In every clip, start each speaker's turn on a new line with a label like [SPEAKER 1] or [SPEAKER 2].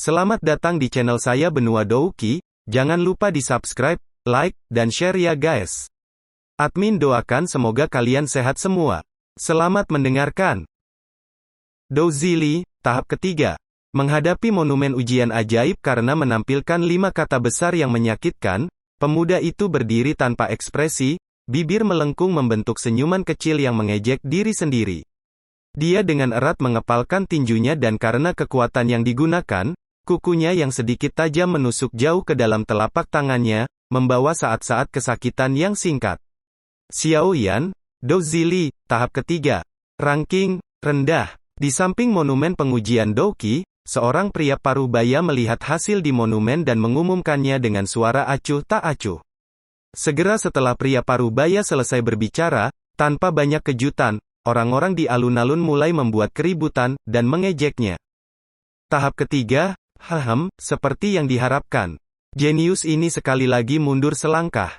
[SPEAKER 1] Selamat datang di channel saya Benua Douki, jangan lupa di subscribe, like, dan share ya guys. Admin doakan semoga kalian sehat semua. Selamat mendengarkan. Douzili, tahap ketiga. Menghadapi monumen ujian ajaib karena menampilkan 5 kata besar yang menyakitkan, pemuda itu berdiri tanpa ekspresi, bibir melengkung membentuk senyuman kecil yang mengejek diri sendiri. Dia dengan erat mengepalkan tinjunya dan karena kekuatan yang digunakan, kukunya yang sedikit tajam menusuk jauh ke dalam telapak tangannya, membawa saat-saat kesakitan yang singkat. Xiaoyan, Douzili, tahap ketiga. Ranking rendah. Di samping monumen pengujian Douki, seorang pria parubaya melihat hasil di monumen dan mengumumkannya dengan suara acuh tak acuh. Segera setelah pria parubaya selesai berbicara, tanpa banyak kejutan, orang-orang di alun-alun mulai membuat keributan dan mengejeknya. Tahap ketiga, seperti yang diharapkan. Jenius ini sekali lagi mundur selangkah.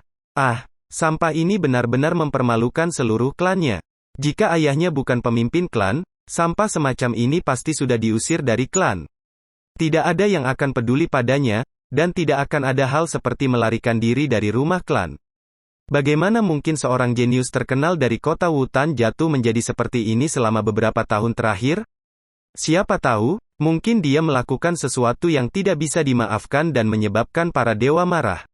[SPEAKER 1] Sampah ini benar-benar mempermalukan seluruh klannya. Jika ayahnya bukan pemimpin klan, sampah semacam ini pasti sudah diusir dari klan. Tidak ada yang akan peduli padanya, dan tidak akan ada hal seperti melarikan diri dari rumah klan. Bagaimana mungkin seorang jenius terkenal dari kota Wutan jatuh menjadi seperti ini selama beberapa tahun terakhir? Siapa tahu, mungkin dia melakukan sesuatu yang tidak bisa dimaafkan dan menyebabkan para dewa marah.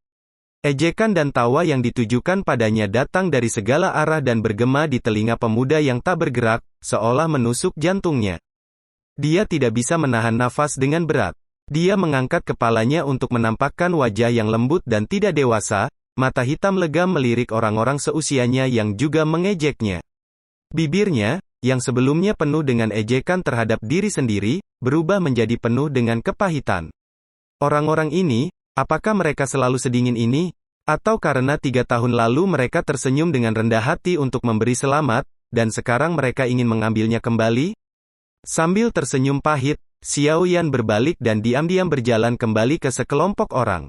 [SPEAKER 1] Ejekan dan tawa yang ditujukan padanya datang dari segala arah dan bergema di telinga pemuda yang tak bergerak, seolah menusuk jantungnya. Dia tidak bisa menahan nafas dengan berat. Dia mengangkat kepalanya untuk menampakkan wajah yang lembut dan tidak dewasa, mata hitam legam melirik orang-orang seusianya yang juga mengejeknya. Bibirnya, yang sebelumnya penuh dengan ejekan terhadap diri sendiri, berubah menjadi penuh dengan kepahitan. Orang-orang ini, apakah mereka selalu sedingin ini? Atau karena 3 tahun lalu mereka tersenyum dengan rendah hati untuk memberi selamat, dan sekarang mereka ingin mengambilnya kembali? Sambil tersenyum pahit, Xiaoyan berbalik dan diam-diam berjalan kembali ke sekelompok orang.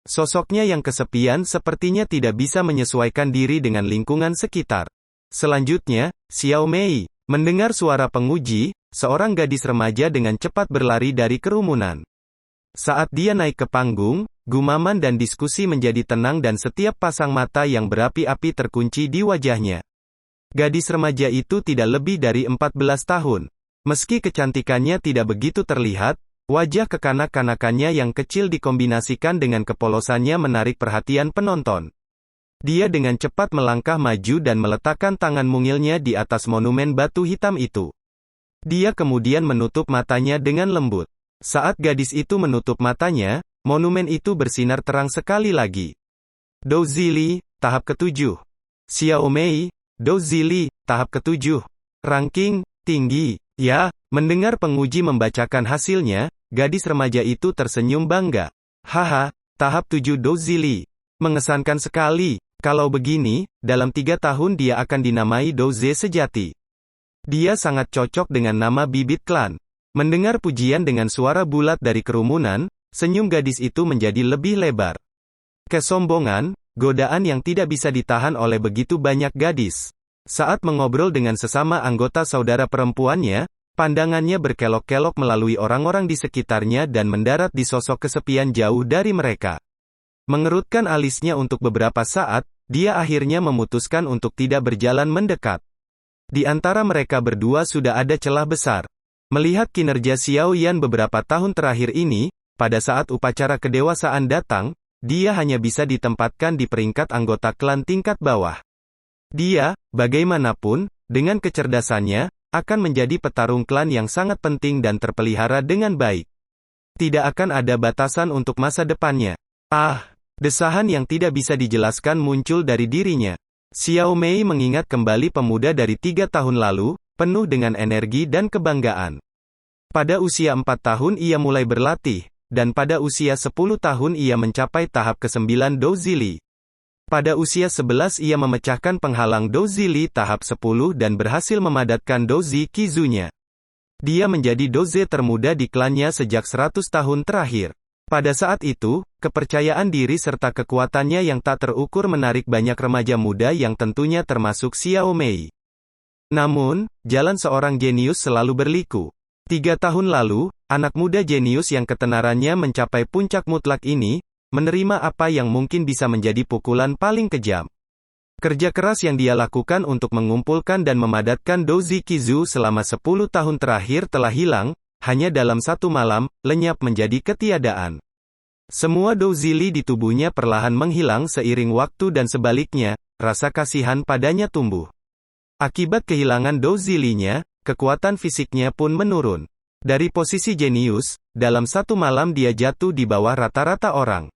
[SPEAKER 1] Sosoknya yang kesepian sepertinya tidak bisa menyesuaikan diri dengan lingkungan sekitar. Selanjutnya, Xiao Mei, mendengar suara penguji, seorang gadis remaja dengan cepat berlari dari kerumunan. Saat dia naik ke panggung, gumaman dan diskusi menjadi tenang dan setiap pasang mata yang berapi-api terkunci di wajahnya. Gadis remaja itu tidak lebih dari 14 tahun. Meski kecantikannya tidak begitu terlihat, wajah kekanak-kanakannya yang kecil dikombinasikan dengan kepolosannya menarik perhatian penonton. Dia dengan cepat melangkah maju dan meletakkan tangan mungilnya di atas monumen batu hitam itu. Dia kemudian menutup matanya dengan lembut. Saat gadis itu menutup matanya, monumen itu bersinar terang sekali lagi. Douzili, tahap ketujuh. Xiao Mei, Douzili, tahap ketujuh. Ranking tinggi. Ya, mendengar penguji membacakan hasilnya, gadis remaja itu tersenyum bangga. Tahap 7 Douzili. Mengesankan sekali. Kalau begini, dalam 3 tahun dia akan dinamai Douze sejati. Dia sangat cocok dengan nama bibit klan. Mendengar pujian dengan suara bulat dari kerumunan, senyum gadis itu menjadi lebih lebar. Kesombongan, godaan yang tidak bisa ditahan oleh begitu banyak gadis. Saat mengobrol dengan sesama anggota saudara perempuannya, pandangannya berkelok-kelok melalui orang-orang di sekitarnya dan mendarat di sosok kesepian jauh dari mereka. Mengerutkan alisnya untuk beberapa saat, dia akhirnya memutuskan untuk tidak berjalan mendekat. Di antara mereka berdua sudah ada celah besar. Melihat kinerja Xiaoyan beberapa tahun terakhir ini, pada saat upacara kedewasaan datang, dia hanya bisa ditempatkan di peringkat anggota klan tingkat bawah. Dia, bagaimanapun, dengan kecerdasannya, akan menjadi petarung klan yang sangat penting dan terpelihara dengan baik. Tidak akan ada batasan untuk masa depannya. Desahan yang tidak bisa dijelaskan muncul dari dirinya. Xiao Mei mengingat kembali pemuda dari 3 tahun lalu, penuh dengan energi dan kebanggaan. Pada usia 4 tahun ia mulai berlatih, dan pada usia 10 tahun ia mencapai tahap ke-9 Douzili. Pada usia 11 ia memecahkan penghalang Douzili tahap 10 dan berhasil memadatkan Douzi Kizunya. Dia menjadi Douze termuda di klannya sejak 100 tahun terakhir. Pada saat itu, kepercayaan diri serta kekuatannya yang tak terukur menarik banyak remaja muda yang tentunya termasuk Xiao Mei. Namun, jalan seorang jenius selalu berliku. 3 tahun lalu, anak muda jenius yang ketenarannya mencapai puncak mutlak ini, menerima apa yang mungkin bisa menjadi pukulan paling kejam. Kerja keras yang dia lakukan untuk mengumpulkan dan memadatkan Doujie Kizu selama 10 tahun terakhir telah hilang, hanya dalam satu malam, lenyap menjadi ketiadaan. Semua Doujie Li di tubuhnya perlahan menghilang seiring waktu dan sebaliknya, rasa kasihan padanya tumbuh. Akibat kehilangan Doujie Li-nya, kekuatan fisiknya pun menurun. Dari posisi jenius, dalam satu malam dia jatuh di bawah rata-rata orang.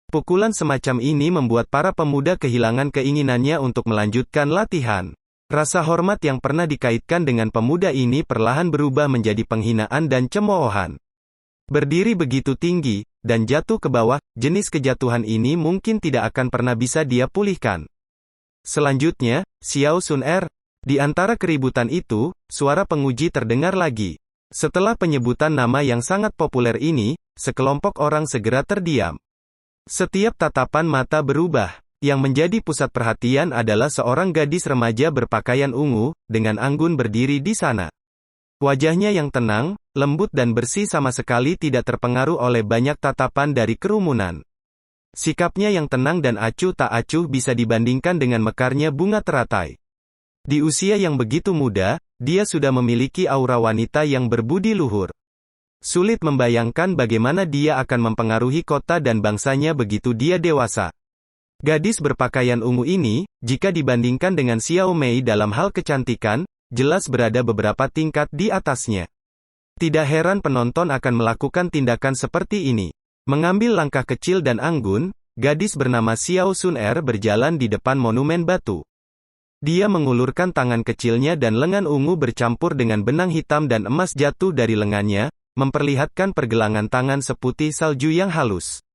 [SPEAKER 1] Pukulan semacam ini membuat para pemuda kehilangan keinginannya untuk melanjutkan latihan. Rasa hormat yang pernah dikaitkan dengan pemuda ini perlahan berubah menjadi penghinaan dan cemoohan. Berdiri begitu tinggi, dan jatuh ke bawah, jenis kejatuhan ini mungkin tidak akan pernah bisa dia pulihkan. Selanjutnya, Xiao Sun Er. Di antara keributan itu, suara penguji terdengar lagi. Setelah penyebutan nama yang sangat populer ini, sekelompok orang segera terdiam. Setiap tatapan mata berubah. Yang menjadi pusat perhatian adalah seorang gadis remaja berpakaian ungu, dengan anggun berdiri di sana. Wajahnya yang tenang, lembut dan bersih sama sekali tidak terpengaruh oleh banyak tatapan dari kerumunan. Sikapnya yang tenang dan acuh tak acuh bisa dibandingkan dengan mekarnya bunga teratai. Di usia yang begitu muda, dia sudah memiliki aura wanita yang berbudi luhur. Sulit membayangkan bagaimana dia akan mempengaruhi kota dan bangsanya begitu dia dewasa. Gadis berpakaian ungu ini, jika dibandingkan dengan Xiao Mei dalam hal kecantikan, jelas berada beberapa tingkat di atasnya. Tidak heran penonton akan melakukan tindakan seperti ini. Mengambil langkah kecil dan anggun, gadis bernama Xiao Sun Er berjalan di depan monumen batu. Dia mengulurkan tangan kecilnya dan lengan ungu bercampur dengan benang hitam dan emas jatuh dari lengannya, memperlihatkan pergelangan tangan seputih salju yang halus.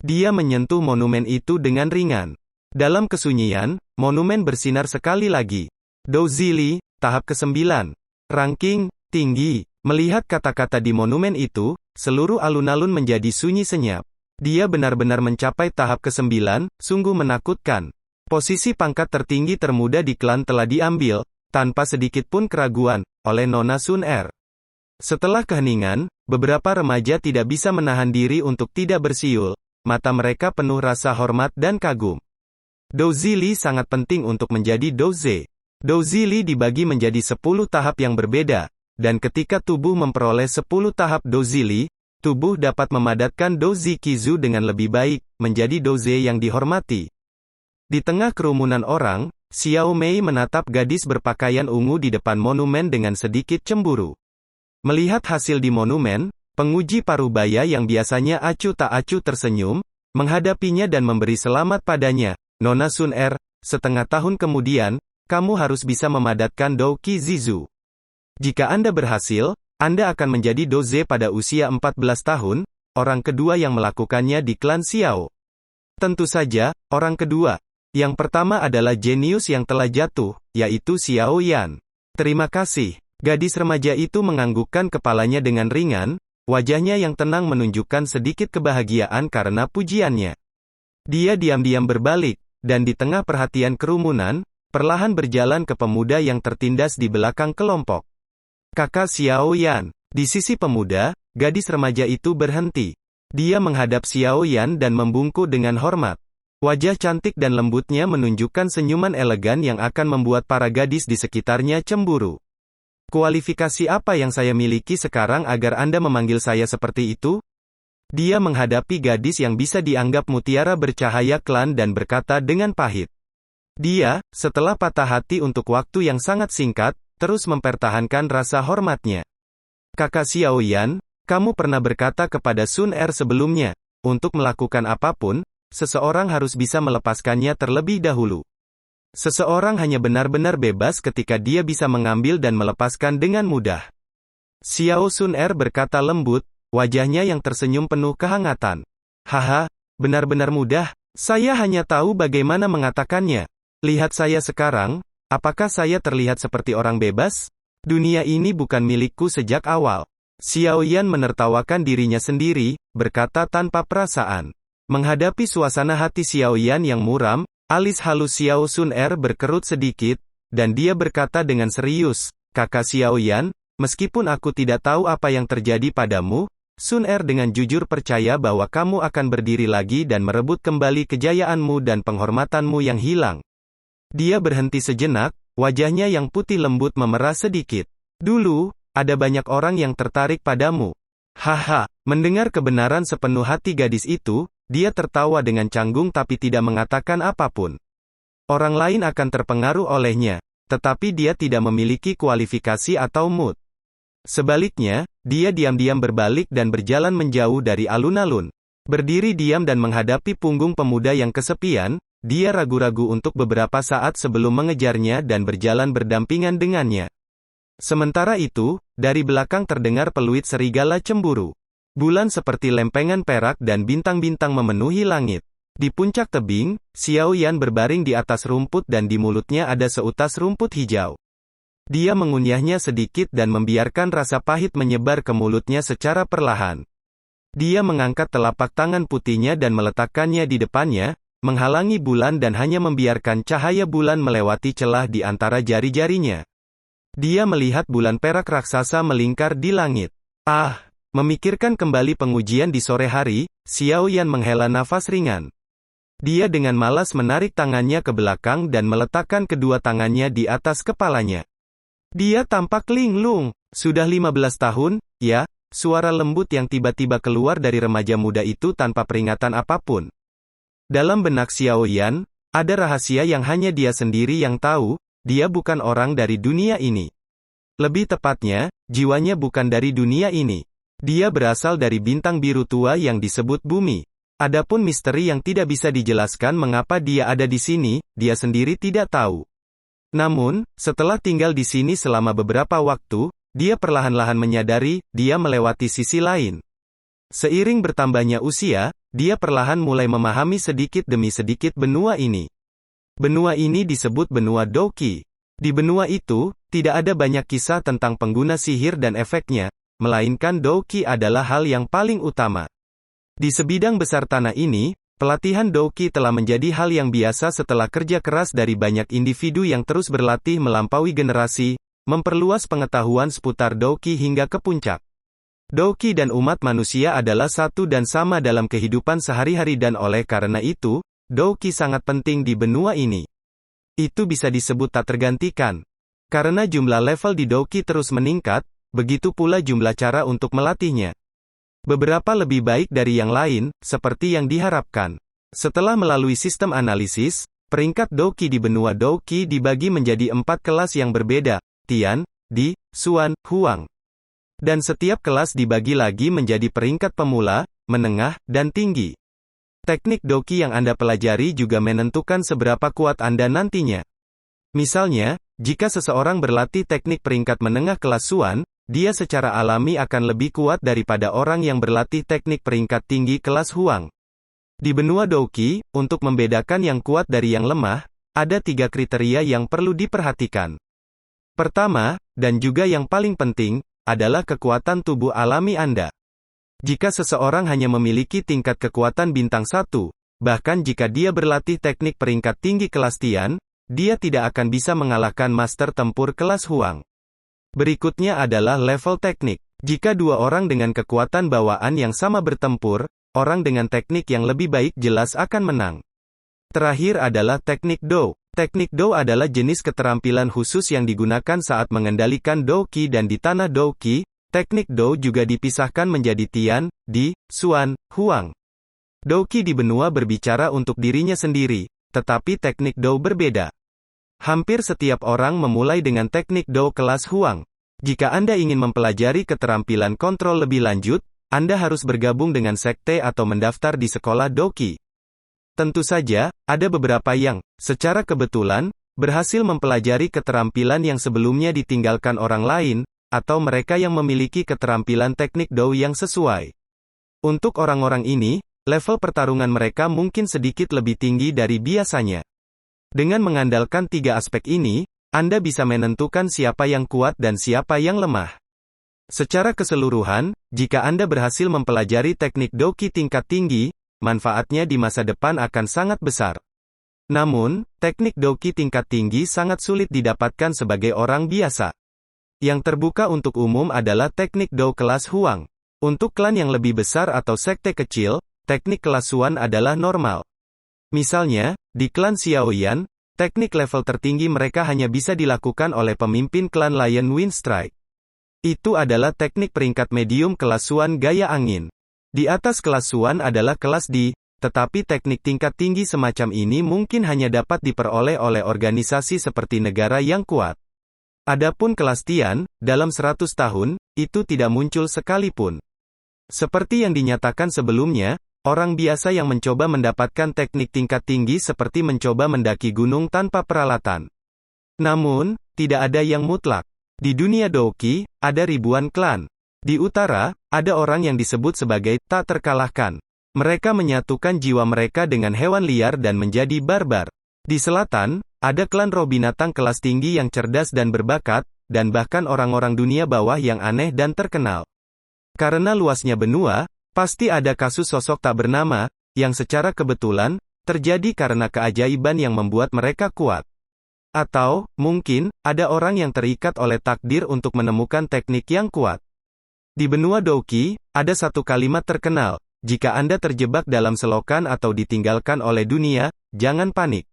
[SPEAKER 1] Dia menyentuh monumen itu dengan ringan. Dalam kesunyian, monumen bersinar sekali lagi. Doujie Li, tahap ke-9. Ranking, tinggi. Melihat kata-kata di monumen itu, seluruh alun-alun menjadi sunyi senyap. Dia benar-benar mencapai tahap ke-9, sungguh menakutkan. Posisi pangkat tertinggi termuda di klan telah diambil, tanpa sedikit pun keraguan, oleh Nona Sun Er. Setelah keheningan, beberapa remaja tidak bisa menahan diri untuk tidak bersiul, mata mereka penuh rasa hormat dan kagum. Doujie Li sangat penting untuk menjadi Doujie. Doujie Li dibagi menjadi 10 tahap yang berbeda, dan ketika tubuh memperoleh 10 tahap Doujie Li, tubuh dapat memadatkan Doujie Kizu dengan lebih baik, menjadi Doujie yang dihormati. Di tengah kerumunan orang, Xiao Mei menatap gadis berpakaian ungu di depan monumen dengan sedikit cemburu. Melihat hasil di monumen, penguji parubaya yang biasanya acuh tak acuh tersenyum, menghadapinya dan memberi selamat padanya. Nona Sun Er, setengah tahun kemudian, kamu harus bisa memadatkan Douqi Zizu. Jika Anda berhasil, Anda akan menjadi Doujie pada usia 14 tahun, orang kedua yang melakukannya di klan Xiao. Tentu saja, orang kedua. Yang pertama adalah jenius yang telah jatuh, yaitu Xiao Yan. Terima kasih. Gadis remaja itu menganggukkan kepalanya dengan ringan, wajahnya yang tenang menunjukkan sedikit kebahagiaan karena pujiannya. Dia diam-diam berbalik, dan di tengah perhatian kerumunan, perlahan berjalan ke pemuda yang tertindas di belakang kelompok. Kakak Xiao Yan. Di sisi pemuda, gadis remaja itu berhenti. Dia menghadap Xiao Yan dan membungkuk dengan hormat. Wajah cantik dan lembutnya menunjukkan senyuman elegan yang akan membuat para gadis di sekitarnya cemburu. Kualifikasi apa yang saya miliki sekarang agar Anda memanggil saya seperti itu? Dia menghadapi gadis yang bisa dianggap mutiara bercahaya klan dan berkata dengan pahit. Dia, setelah patah hati untuk waktu yang sangat singkat, terus mempertahankan rasa hormatnya. Kakak Xiao Yan, kamu pernah berkata kepada Sun Er sebelumnya, untuk melakukan apapun, seseorang harus bisa melepaskannya terlebih dahulu. Seseorang hanya benar-benar bebas ketika dia bisa mengambil dan melepaskan dengan mudah. Xiao Sun Er berkata lembut, wajahnya yang tersenyum penuh kehangatan. Haha, benar-benar mudah, saya hanya tahu bagaimana mengatakannya. Lihat saya sekarang, apakah saya terlihat seperti orang bebas? Dunia ini bukan milikku sejak awal. Xiao Yan menertawakan dirinya sendiri, berkata tanpa perasaan. Menghadapi suasana hati Xiao Yan yang muram, alis halus Xiao Sun Er berkerut sedikit, dan dia berkata dengan serius, Kakak Xiao Yan, Meskipun aku tidak tahu apa yang terjadi padamu, Sun Er dengan jujur percaya bahwa kamu akan berdiri lagi dan merebut kembali kejayaanmu dan penghormatanmu yang hilang. Dia berhenti sejenak, wajahnya yang putih lembut memerah sedikit. Dulu, ada banyak orang yang tertarik padamu. Haha, mendengar kebenaran sepenuh hati gadis itu, dia tertawa dengan canggung tapi tidak mengatakan apapun. Orang lain akan terpengaruh olehnya, tetapi dia tidak memiliki kualifikasi atau mood. Sebaliknya, dia diam-diam berbalik dan berjalan menjauh dari alun-alun. Berdiri diam dan menghadapi punggung pemuda yang kesepian, dia ragu-ragu untuk beberapa saat sebelum mengejarnya dan berjalan berdampingan dengannya. Sementara itu, dari belakang terdengar peluit serigala cemburu. Bulan seperti lempengan perak dan bintang-bintang memenuhi langit. Di puncak tebing, Xiao Yan berbaring di atas rumput dan di mulutnya ada seutas rumput hijau. Dia mengunyahnya sedikit dan membiarkan rasa pahit menyebar ke mulutnya secara perlahan. Dia mengangkat telapak tangan putihnya dan meletakkannya di depannya, menghalangi bulan dan hanya membiarkan cahaya bulan melewati celah di antara jari-jarinya. Dia melihat bulan perak raksasa melingkar di langit. Memikirkan kembali pengujian di sore hari, Xiao Yan menghela nafas ringan. Dia dengan malas menarik tangannya ke belakang dan meletakkan kedua tangannya di atas kepalanya. Dia tampak linglung. Sudah 15 tahun, ya, suara lembut yang tiba-tiba keluar dari remaja muda itu tanpa peringatan apapun. Dalam benak Xiao Yan, ada rahasia yang hanya dia sendiri yang tahu, dia bukan orang dari dunia ini. Lebih tepatnya, jiwanya bukan dari dunia ini. Dia berasal dari bintang biru tua yang disebut bumi. Adapun misteri yang tidak bisa dijelaskan mengapa dia ada di sini, dia sendiri tidak tahu. Namun, setelah tinggal di sini selama beberapa waktu, dia perlahan-lahan menyadari, dia melewati sisi lain. Seiring bertambahnya usia, dia perlahan mulai memahami sedikit demi sedikit benua ini. Benua ini disebut benua Douqi. Di benua itu, tidak ada banyak kisah tentang pengguna sihir dan efeknya, melainkan Douqi adalah hal yang paling utama. Di sebidang besar tanah ini, pelatihan Douqi telah menjadi hal yang biasa setelah kerja keras dari banyak individu yang terus berlatih melampaui generasi, memperluas pengetahuan seputar Douqi hingga ke puncak. Douqi dan umat manusia adalah satu dan sama dalam kehidupan sehari-hari dan oleh karena itu, Douqi sangat penting di benua ini. Itu bisa disebut tak tergantikan. Karena jumlah level di Douqi terus meningkat, begitu pula jumlah cara untuk melatihnya. Beberapa lebih baik dari yang lain, seperti yang diharapkan. Setelah melalui sistem analisis, peringkat Douqi di benua Douqi dibagi menjadi 4 kelas yang berbeda, Tian, Di, Xuan, Huang. Dan setiap kelas dibagi lagi menjadi peringkat pemula, menengah, dan tinggi. Teknik Douqi yang Anda pelajari juga menentukan seberapa kuat Anda nantinya. Misalnya, jika seseorang berlatih teknik peringkat menengah kelas Xuan, dia secara alami akan lebih kuat daripada orang yang berlatih teknik peringkat tinggi kelas Huang. Di benua Douqi, untuk membedakan yang kuat dari yang lemah, ada 3 kriteria yang perlu diperhatikan. Pertama, dan juga yang paling penting, adalah kekuatan tubuh alami Anda. Jika seseorang hanya memiliki tingkat kekuatan bintang 1, bahkan jika dia berlatih teknik peringkat tinggi kelas Tian, dia tidak akan bisa mengalahkan master tempur kelas Huang. Berikutnya adalah level teknik. Jika 2 orang dengan kekuatan bawaan yang sama bertempur, orang dengan teknik yang lebih baik jelas akan menang. Terakhir adalah teknik Dou. Teknik Dou adalah jenis keterampilan khusus yang digunakan saat mengendalikan Douqi dan di tanah Douqi, teknik Dou juga dipisahkan menjadi Tian, Di, Xuan, Huang. Douqi di benua berbicara untuk dirinya sendiri, tetapi teknik Dou berbeda. Hampir setiap orang memulai dengan teknik Dou kelas Huang. Jika Anda ingin mempelajari keterampilan kontrol lebih lanjut, Anda harus bergabung dengan sekte atau mendaftar di sekolah Douqi. Tentu saja, ada beberapa yang, secara kebetulan, berhasil mempelajari keterampilan yang sebelumnya ditinggalkan orang lain, atau mereka yang memiliki keterampilan teknik Dou yang sesuai. Untuk orang-orang ini, level pertarungan mereka mungkin sedikit lebih tinggi dari biasanya. Dengan mengandalkan 3 aspek ini, Anda bisa menentukan siapa yang kuat dan siapa yang lemah. Secara keseluruhan, jika Anda berhasil mempelajari teknik Douqi tingkat tinggi, manfaatnya di masa depan akan sangat besar. Namun, teknik Douqi tingkat tinggi sangat sulit didapatkan sebagai orang biasa. Yang terbuka untuk umum adalah teknik Dou kelas Huang. Untuk klan yang lebih besar atau sekte kecil, teknik kelas Xuan adalah normal. Misalnya, di klan Xiaoyan, teknik level tertinggi mereka hanya bisa dilakukan oleh pemimpin klan Lion Wind Strike. Itu adalah teknik peringkat medium kelas Xuan gaya angin. Di atas kelas Xuan adalah kelas Di, tetapi teknik tingkat tinggi semacam ini mungkin hanya dapat diperoleh oleh organisasi seperti negara yang kuat. Adapun kelas Tian, dalam 100 tahun, itu tidak muncul sekalipun. Seperti yang dinyatakan sebelumnya, orang biasa yang mencoba mendapatkan teknik tingkat tinggi seperti mencoba mendaki gunung tanpa peralatan. Namun, tidak ada yang mutlak. Di dunia Douqi, ada ribuan klan. Di utara, ada orang yang disebut sebagai tak terkalahkan. Mereka menyatukan jiwa mereka dengan hewan liar dan menjadi barbar. Di selatan, ada klan roh binatang kelas tinggi yang cerdas dan berbakat, dan bahkan orang-orang dunia bawah yang aneh dan terkenal. Karena luasnya benua, pasti ada kasus sosok tak bernama, yang secara kebetulan, terjadi karena keajaiban yang membuat mereka kuat. Atau, mungkin, ada orang yang terikat oleh takdir untuk menemukan teknik yang kuat. Di benua Douqi, ada satu kalimat terkenal, jika Anda terjebak dalam selokan atau ditinggalkan oleh dunia, jangan panik.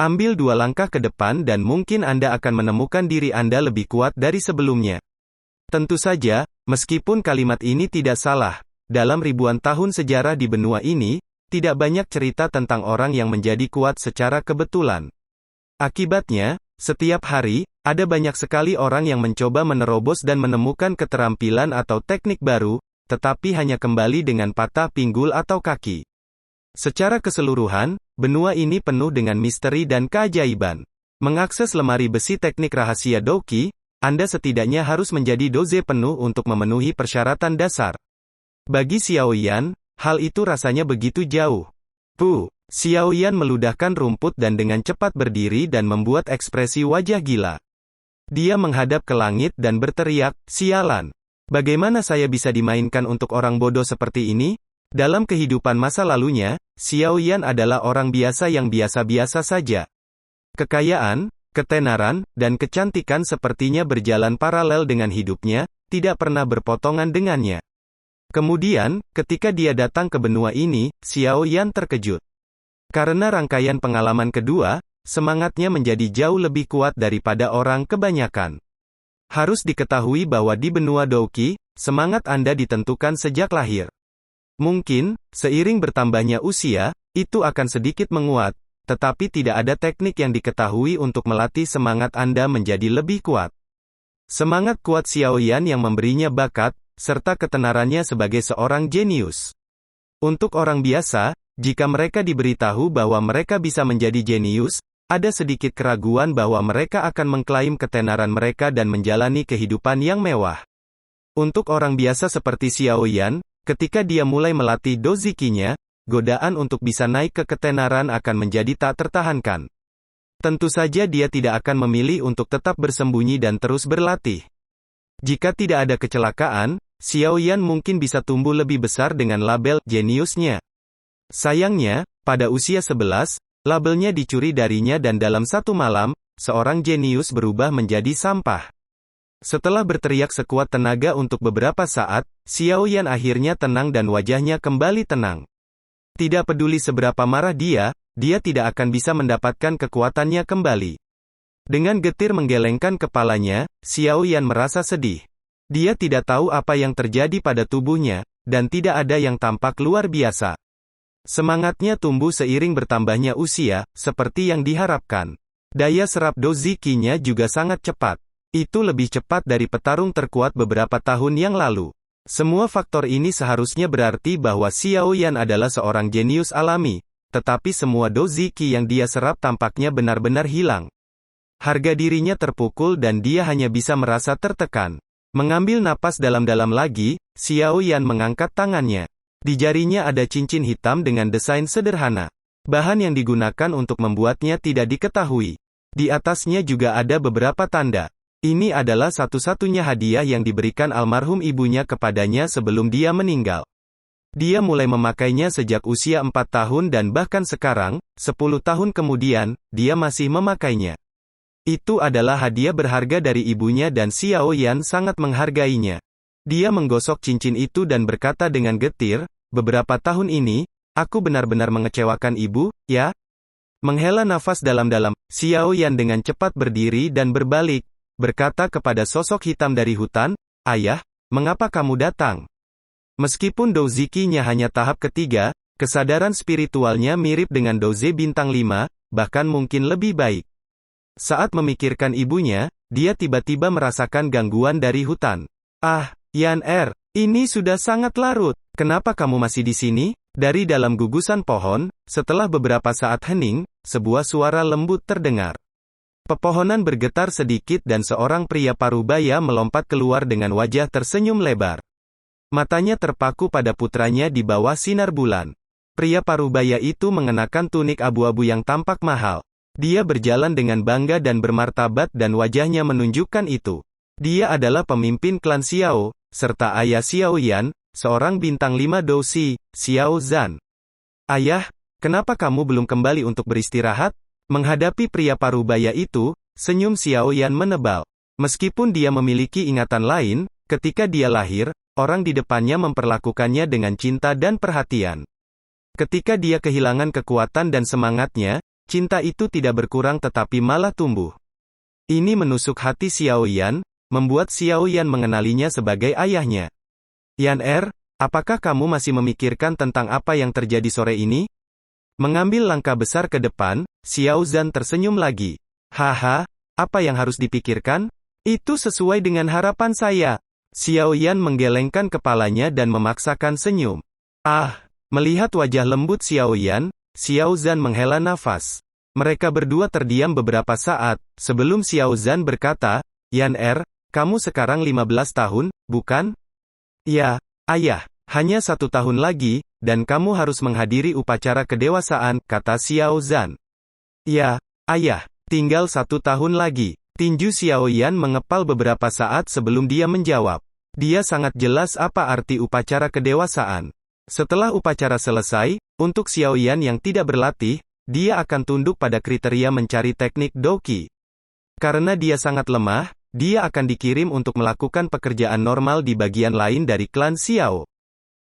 [SPEAKER 1] Ambil 2 langkah ke depan dan mungkin Anda akan menemukan diri Anda lebih kuat dari sebelumnya. Tentu saja, meskipun kalimat ini tidak salah, dalam ribuan tahun sejarah di benua ini, tidak banyak cerita tentang orang yang menjadi kuat secara kebetulan. Akibatnya, setiap hari, ada banyak sekali orang yang mencoba menerobos dan menemukan keterampilan atau teknik baru, tetapi hanya kembali dengan patah pinggul atau kaki. Secara keseluruhan, benua ini penuh dengan misteri dan keajaiban. Mengakses lemari besi teknik rahasia Douqi, Anda setidaknya harus menjadi doze penuh untuk memenuhi persyaratan dasar. Bagi Xiaoyan, hal itu rasanya begitu jauh. Xiaoyan meludahkan rumput dan dengan cepat berdiri dan membuat ekspresi wajah gila. Dia menghadap ke langit dan berteriak, "Sialan! Bagaimana saya bisa dimainkan untuk orang bodoh seperti ini?" Dalam kehidupan masa lalunya, Xiaoyan adalah orang biasa yang biasa-biasa saja. Kekayaan, ketenaran, dan kecantikan sepertinya berjalan paralel dengan hidupnya, tidak pernah berpotongan dengannya. Kemudian, ketika dia datang ke benua ini, Xiaoyan terkejut. Karena rangkaian pengalaman kedua, semangatnya menjadi jauh lebih kuat daripada orang kebanyakan. Harus diketahui bahwa di benua Douqi, semangat Anda ditentukan sejak lahir. Mungkin, seiring bertambahnya usia, itu akan sedikit menguat, tetapi tidak ada teknik yang diketahui untuk melatih semangat Anda menjadi lebih kuat. Semangat kuat Xiaoyan yang memberinya bakat, serta ketenarannya sebagai seorang jenius. Untuk orang biasa, jika mereka diberitahu bahwa mereka bisa menjadi jenius, ada sedikit keraguan bahwa mereka akan mengklaim ketenaran mereka dan menjalani kehidupan yang mewah. Untuk orang biasa seperti Xiaoyan, ketika dia mulai melatih dozikinya, godaan untuk bisa naik ke ketenaran akan menjadi tak tertahankan. Tentu saja dia tidak akan memilih untuk tetap bersembunyi dan terus berlatih. Jika tidak ada kecelakaan, Xiaoyan mungkin bisa tumbuh lebih besar dengan label jeniusnya. Sayangnya, pada usia 11, labelnya dicuri darinya dan dalam satu malam, seorang jenius berubah menjadi sampah. Setelah berteriak sekuat tenaga untuk beberapa saat, Xiaoyan akhirnya tenang dan wajahnya kembali tenang. Tidak peduli seberapa marah dia tidak akan bisa mendapatkan kekuatannya kembali. Dengan getir menggelengkan kepalanya, Xiaoyan merasa sedih. Dia tidak tahu apa yang terjadi pada tubuhnya, dan tidak ada yang tampak luar biasa. Semangatnya tumbuh seiring bertambahnya usia, seperti yang diharapkan. Daya serap dozikinya juga sangat cepat. Itu lebih cepat dari petarung terkuat beberapa tahun yang lalu. Semua faktor ini seharusnya berarti bahwa Xiaoyan adalah seorang jenius alami, tetapi semua doziki yang dia serap tampaknya benar-benar hilang. Harga dirinya terpukul dan dia hanya bisa merasa tertekan. Mengambil napas dalam-dalam lagi, Xiaoyan mengangkat tangannya. Di jarinya ada cincin hitam dengan desain sederhana. Bahan yang digunakan untuk membuatnya tidak diketahui. Di atasnya juga ada beberapa tanda. Ini adalah satu-satunya hadiah yang diberikan almarhum ibunya kepadanya sebelum dia meninggal. Dia mulai memakainya sejak usia 4 tahun dan bahkan sekarang, 10 tahun kemudian, dia masih memakainya. Itu adalah hadiah berharga dari ibunya dan Xiao Yan sangat menghargainya. Dia menggosok cincin itu dan berkata dengan getir, beberapa tahun ini, aku benar-benar mengecewakan ibu, ya? Menghela nafas dalam-dalam, Xiao Yan dengan cepat berdiri dan berbalik, berkata kepada sosok hitam dari hutan, ayah, mengapa kamu datang? Meskipun Douziki-nya hanya tahap ketiga, kesadaran spiritualnya mirip dengan Douze bintang 5, bahkan mungkin lebih baik. Saat memikirkan ibunya, dia tiba-tiba merasakan gangguan dari hutan. Ah, Yan ini sudah sangat larut. Kenapa kamu masih di sini? Dari dalam gugusan pohon, setelah beberapa saat hening, sebuah suara lembut terdengar. Pepohonan bergetar sedikit dan seorang pria parubaya melompat keluar dengan wajah tersenyum lebar. Matanya terpaku pada putranya di bawah sinar bulan. Pria parubaya itu mengenakan tunik abu-abu yang tampak mahal. Dia berjalan dengan bangga dan bermartabat dan wajahnya menunjukkan itu. Dia adalah pemimpin klan Xiao, serta ayah Xiao Yan, seorang bintang 5 Douzi, Xiao Zhan. Ayah, kenapa kamu belum kembali untuk beristirahat? Menghadapi pria parubaya itu, senyum Xiao Yan menebal. Meskipun dia memiliki ingatan lain, ketika dia lahir, orang di depannya memperlakukannya dengan cinta dan perhatian. Ketika dia kehilangan kekuatan dan semangatnya, cinta itu tidak berkurang tetapi malah tumbuh. Ini menusuk hati Xiao Yan, membuat Xiao Yan mengenalinya sebagai ayahnya. Yan, apakah kamu masih memikirkan tentang apa yang terjadi sore ini? Mengambil langkah besar ke depan, Xiao Zhan tersenyum lagi. Haha, apa yang harus dipikirkan? Itu sesuai dengan harapan saya. Xiao Yan menggelengkan kepalanya dan memaksakan senyum. Ah, melihat wajah lembut Xiao Yan, Xiao Zhan menghela nafas. Mereka berdua terdiam beberapa saat, sebelum Xiao Zhan berkata, Yan kamu sekarang 15 tahun, bukan? Ya, ayah, hanya 1 tahun lagi, dan kamu harus menghadiri upacara kedewasaan, kata Xiao Zhan. Ya, ayah, tinggal 1 tahun lagi. Tinju Xiao Yan mengepal beberapa saat sebelum dia menjawab. Dia sangat jelas apa arti upacara kedewasaan. Setelah upacara selesai, untuk Xiao Yan yang tidak berlatih, dia akan tunduk pada kriteria mencari teknik Doqi. Karena dia sangat lemah, dia akan dikirim untuk melakukan pekerjaan normal di bagian lain dari klan Xiao.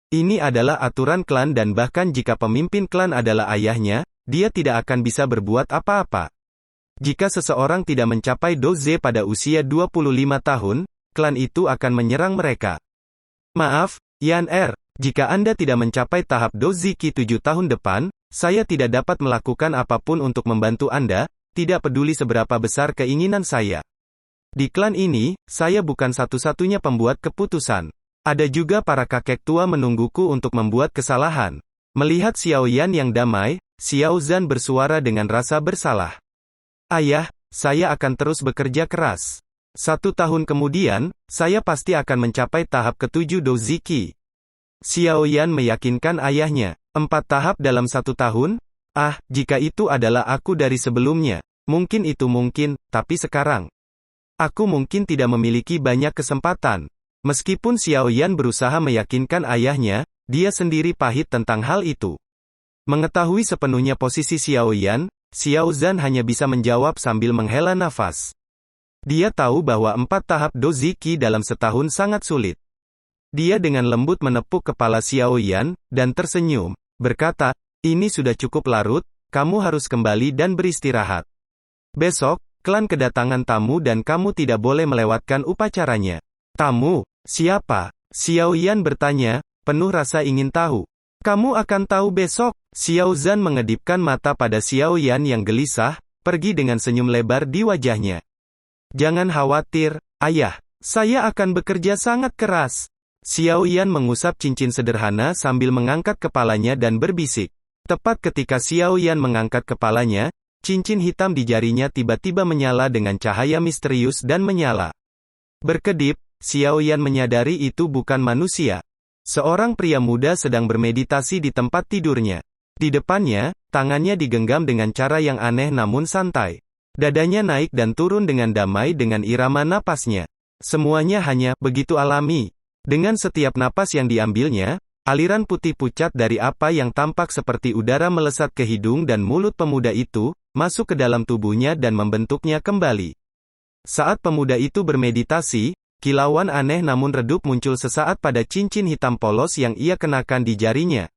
[SPEAKER 1] Ini adalah aturan klan dan bahkan jika pemimpin klan adalah ayahnya, dia tidak akan bisa berbuat apa-apa. Jika seseorang tidak mencapai Douze pada usia 25 tahun, klan itu akan menyerang mereka. Maaf, Yan jika Anda tidak mencapai tahap Douziki 7 tahun depan, saya tidak dapat melakukan apapun untuk membantu Anda, tidak peduli seberapa besar keinginan saya. Di klan ini, saya bukan satu-satunya pembuat keputusan. Ada juga para kakek tua menungguku untuk membuat kesalahan. Melihat Xiao Yan yang damai, Xiao Zhan bersuara dengan rasa bersalah. Ayah, saya akan terus bekerja keras. 1 tahun kemudian, saya pasti akan mencapai tahap ke-7 Douziki. Xiao Yan meyakinkan ayahnya, 4 tahap dalam 1 tahun? Ah, jika itu adalah aku dari sebelumnya, mungkin itu mungkin, tapi sekarang, aku mungkin tidak memiliki banyak kesempatan. Meskipun Xiao Yan berusaha meyakinkan ayahnya, dia sendiri pahit tentang hal itu. Mengetahui sepenuhnya posisi Xiao Yan, Xiao Zhan hanya bisa menjawab sambil menghela nafas. Dia tahu bahwa 4 tahap Douziki dalam setahun sangat sulit. Dia dengan lembut menepuk kepala Xiao Yan, dan tersenyum, berkata, ini sudah cukup larut, kamu harus kembali dan beristirahat. Besok, klan kedatangan tamu dan kamu tidak boleh melewatkan upacaranya. Tamu? Siapa? Xiao Yan bertanya, penuh rasa ingin tahu. Kamu akan tahu besok. Xiao Zhan mengedipkan mata pada Xiao Yan yang gelisah, pergi dengan senyum lebar di wajahnya. Jangan khawatir, ayah. Saya akan bekerja sangat keras. Xiao Yan mengusap cincin sederhana sambil mengangkat kepalanya dan berbisik. Tepat ketika Xiao Yan mengangkat kepalanya, cincin hitam di jarinya tiba-tiba menyala dengan cahaya misterius dan menyala. Berkedip, Xiao Yan menyadari itu bukan manusia. Seorang pria muda sedang bermeditasi di tempat tidurnya. Di depannya, tangannya digenggam dengan cara yang aneh namun santai. Dadanya naik dan turun dengan damai dengan irama napasnya. Semuanya hanya begitu alami. Dengan setiap napas yang diambilnya, aliran putih pucat dari apa yang tampak seperti udara melesat ke hidung dan mulut pemuda itu, masuk ke dalam tubuhnya dan membentuknya kembali. Saat pemuda itu bermeditasi, kilauan aneh namun redup muncul sesaat pada cincin hitam polos yang ia kenakan di jarinya.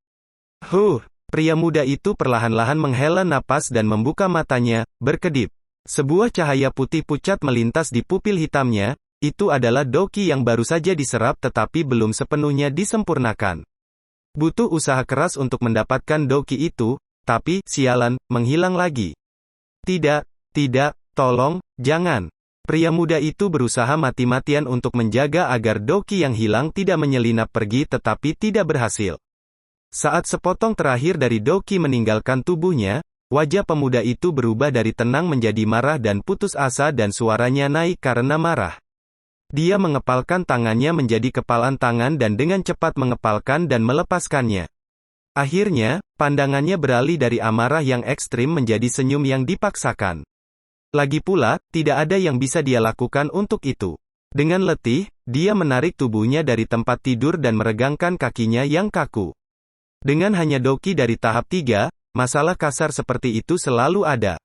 [SPEAKER 1] Pria muda itu perlahan-lahan menghela napas dan membuka matanya, berkedip. Sebuah cahaya putih pucat melintas di pupil hitamnya, itu adalah Doki yang baru saja diserap tetapi belum sepenuhnya disempurnakan. Butuh usaha keras untuk mendapatkan Doki itu, tapi, sialan, menghilang lagi. Tidak, tolong, jangan. Pria muda itu berusaha mati-matian untuk menjaga agar Doki yang hilang tidak menyelinap pergi tetapi tidak berhasil. Saat sepotong terakhir dari Doki meninggalkan tubuhnya, wajah pemuda itu berubah dari tenang menjadi marah dan putus asa dan suaranya naik karena marah. Dia mengepalkan tangannya menjadi kepalan tangan dan dengan cepat mengepalkan dan melepaskannya. Akhirnya, pandangannya beralih dari amarah yang ekstrim menjadi senyum yang dipaksakan. Lagi pula, tidak ada yang bisa dia lakukan untuk itu. Dengan letih, dia menarik tubuhnya dari tempat tidur dan meregangkan kakinya yang kaku. Dengan hanya Doki dari tahap 3, masalah kasar seperti itu selalu ada.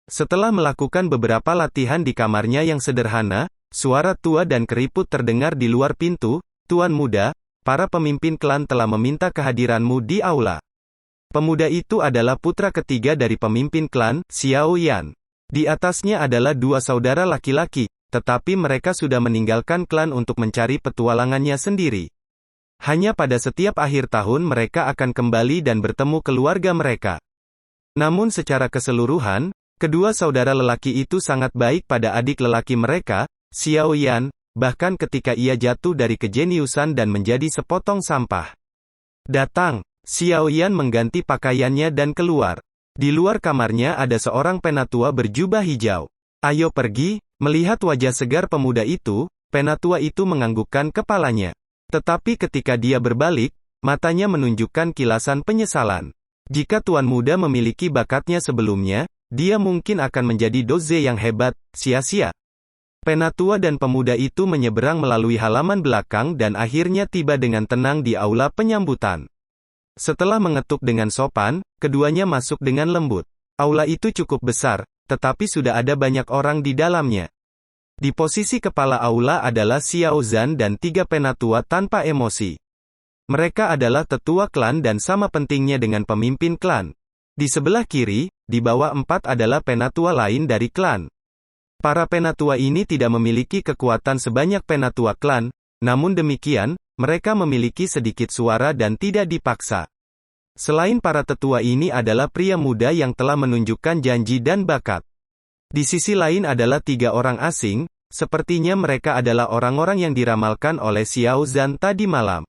[SPEAKER 1] Setelah melakukan beberapa latihan di kamarnya yang sederhana, suara tua dan keriput terdengar di luar pintu. Tuan muda, para pemimpin klan telah meminta kehadiranmu di aula. Pemuda itu adalah putra ketiga dari pemimpin klan, Xiao Yan. Di atasnya adalah dua saudara laki-laki, tetapi mereka sudah meninggalkan klan untuk mencari petualangannya sendiri. Hanya pada setiap akhir tahun mereka akan kembali dan bertemu keluarga mereka. Namun secara keseluruhan, kedua saudara lelaki itu sangat baik pada adik lelaki mereka, Xiao Yan, bahkan ketika ia jatuh dari kejeniusan dan menjadi sepotong sampah. Datang, Xiao Yan mengganti pakaiannya dan keluar. Di luar kamarnya ada seorang penatua berjubah hijau. Ayo pergi. Melihat wajah segar pemuda itu, penatua itu menganggukkan kepalanya. Tetapi ketika dia berbalik, matanya menunjukkan kilasan penyesalan. Jika tuan muda memiliki bakatnya sebelumnya, dia mungkin akan menjadi doze yang hebat, sia-sia. Penatua dan pemuda itu menyeberang melalui halaman belakang dan akhirnya tiba dengan tenang di aula penyambutan. Setelah mengetuk dengan sopan, keduanya masuk dengan lembut. Aula itu cukup besar, tetapi sudah ada banyak orang di dalamnya. Di posisi kepala aula adalah Xiao Zhan dan 3 penatua tanpa emosi. Mereka adalah tetua klan dan sama pentingnya dengan pemimpin klan. Di sebelah kiri, di bawah 4 adalah penatua lain dari klan. Para penatua ini tidak memiliki kekuatan sebanyak penatua klan, namun demikian, mereka memiliki sedikit suara dan tidak dipaksa. Selain para tetua ini adalah pria muda yang telah menunjukkan janji dan bakat. Di sisi lain adalah 3 orang asing, sepertinya mereka adalah orang-orang yang diramalkan oleh Xiao Zhan tadi malam.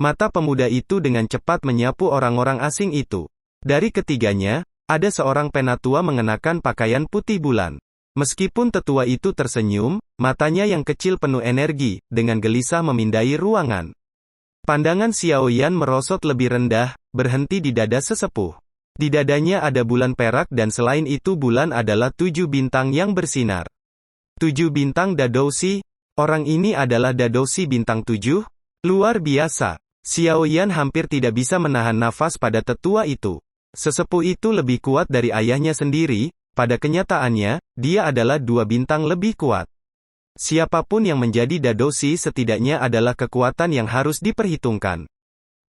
[SPEAKER 1] Mata pemuda itu dengan cepat menyapu orang-orang asing itu. Dari ketiganya, ada seorang penatua mengenakan pakaian putih bulan. Meskipun tetua itu tersenyum, matanya yang kecil penuh energi, dengan gelisah memindai ruangan. Pandangan Xiao Yan merosot lebih rendah, berhenti di dada sesepuh. Di dadanya ada bulan perak dan selain itu bulan adalah 7 bintang yang bersinar. 7 bintang Dadoushi, orang ini adalah Dadoushi bintang 7? Luar biasa. Xiao Yan hampir tidak bisa menahan nafas pada tetua itu. Sesepuh itu lebih kuat dari ayahnya sendiri. Pada kenyataannya, dia adalah 2 bintang lebih kuat. Siapapun yang menjadi Dadoushi setidaknya adalah kekuatan yang harus diperhitungkan.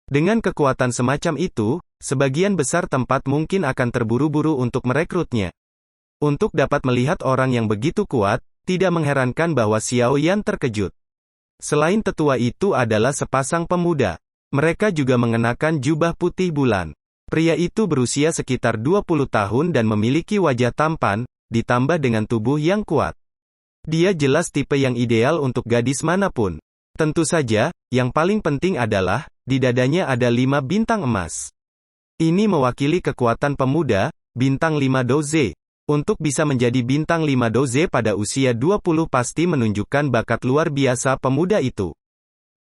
[SPEAKER 1] Dengan kekuatan semacam itu, sebagian besar tempat mungkin akan terburu-buru untuk merekrutnya. Untuk dapat melihat orang yang begitu kuat, tidak mengherankan bahwa Xiao Yan terkejut. Selain tetua itu adalah sepasang pemuda. Mereka juga mengenakan jubah putih bulan. Pria itu berusia sekitar 20 tahun dan memiliki wajah tampan, ditambah dengan tubuh yang kuat. Dia jelas tipe yang ideal untuk gadis manapun. Tentu saja, yang paling penting adalah, di dadanya ada 5 bintang emas. Ini mewakili kekuatan pemuda, bintang 5 doze. Untuk bisa menjadi bintang 5 doze pada usia 20 pasti menunjukkan bakat luar biasa pemuda itu.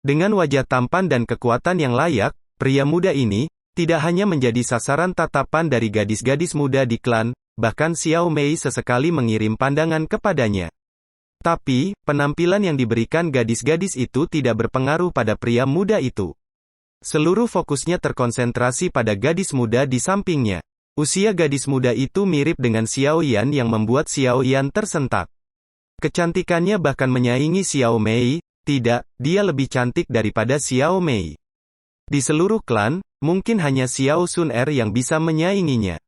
[SPEAKER 1] Dengan wajah tampan dan kekuatan yang layak, pria muda ini, tidak hanya menjadi sasaran tatapan dari gadis-gadis muda di klan, bahkan Xiao Mei sesekali mengirim pandangan kepadanya. Tapi, penampilan yang diberikan gadis-gadis itu tidak berpengaruh pada pria muda itu. Seluruh fokusnya terkonsentrasi pada gadis muda di sampingnya. Usia gadis muda itu mirip dengan Xiao Yan yang membuat Xiao Yan tersentak. Kecantikannya bahkan menyaingi Xiao Mei. Tidak, dia lebih cantik daripada Xiao Mei. Di seluruh klan, mungkin hanya Xiao Sun Er yang bisa menyainginya.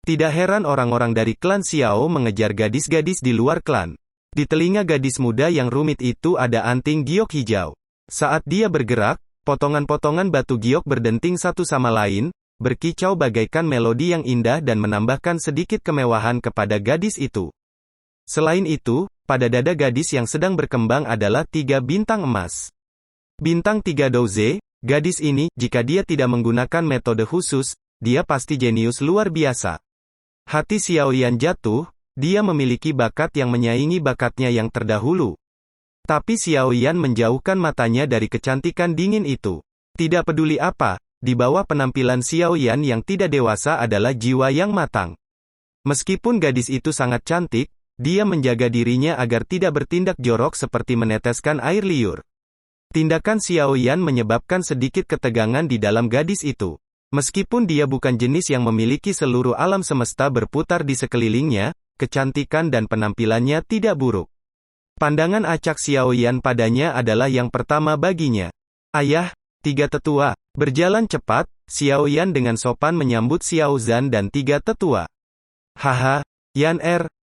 [SPEAKER 1] Tidak heran orang-orang dari klan Xiao mengejar gadis-gadis di luar klan. Di telinga gadis muda yang rumit itu ada anting giok hijau. Saat dia bergerak, potongan-potongan batu giok berdenting satu sama lain, berkicau bagaikan melodi yang indah dan menambahkan sedikit kemewahan kepada gadis itu. Selain itu, pada dada gadis yang sedang berkembang adalah 3 bintang emas. Bintang 3 Douze, gadis ini, jika dia tidak menggunakan metode khusus, dia pasti jenius luar biasa. Hati Xiao Yan jatuh, dia memiliki bakat yang menyaingi bakatnya yang terdahulu. Tapi Xiao Yan menjauhkan matanya dari kecantikan dingin itu. Tidak peduli apa, di bawah penampilan Xiao Yan yang tidak dewasa adalah jiwa yang matang. Meskipun gadis itu sangat cantik, dia menjaga dirinya agar tidak bertindak jorok seperti meneteskan air liur. Tindakan Xiao Yan menyebabkan sedikit ketegangan di dalam gadis itu. Meskipun dia bukan jenis yang memiliki seluruh alam semesta berputar di sekelilingnya, kecantikan dan penampilannya tidak buruk. Pandangan acak Xiao Yan padanya adalah yang pertama baginya. Ayah, 3 tetua. Berjalan cepat, Xiao Yan dengan sopan menyambut Xiao Zhan dan 3 tetua. Haha, Yan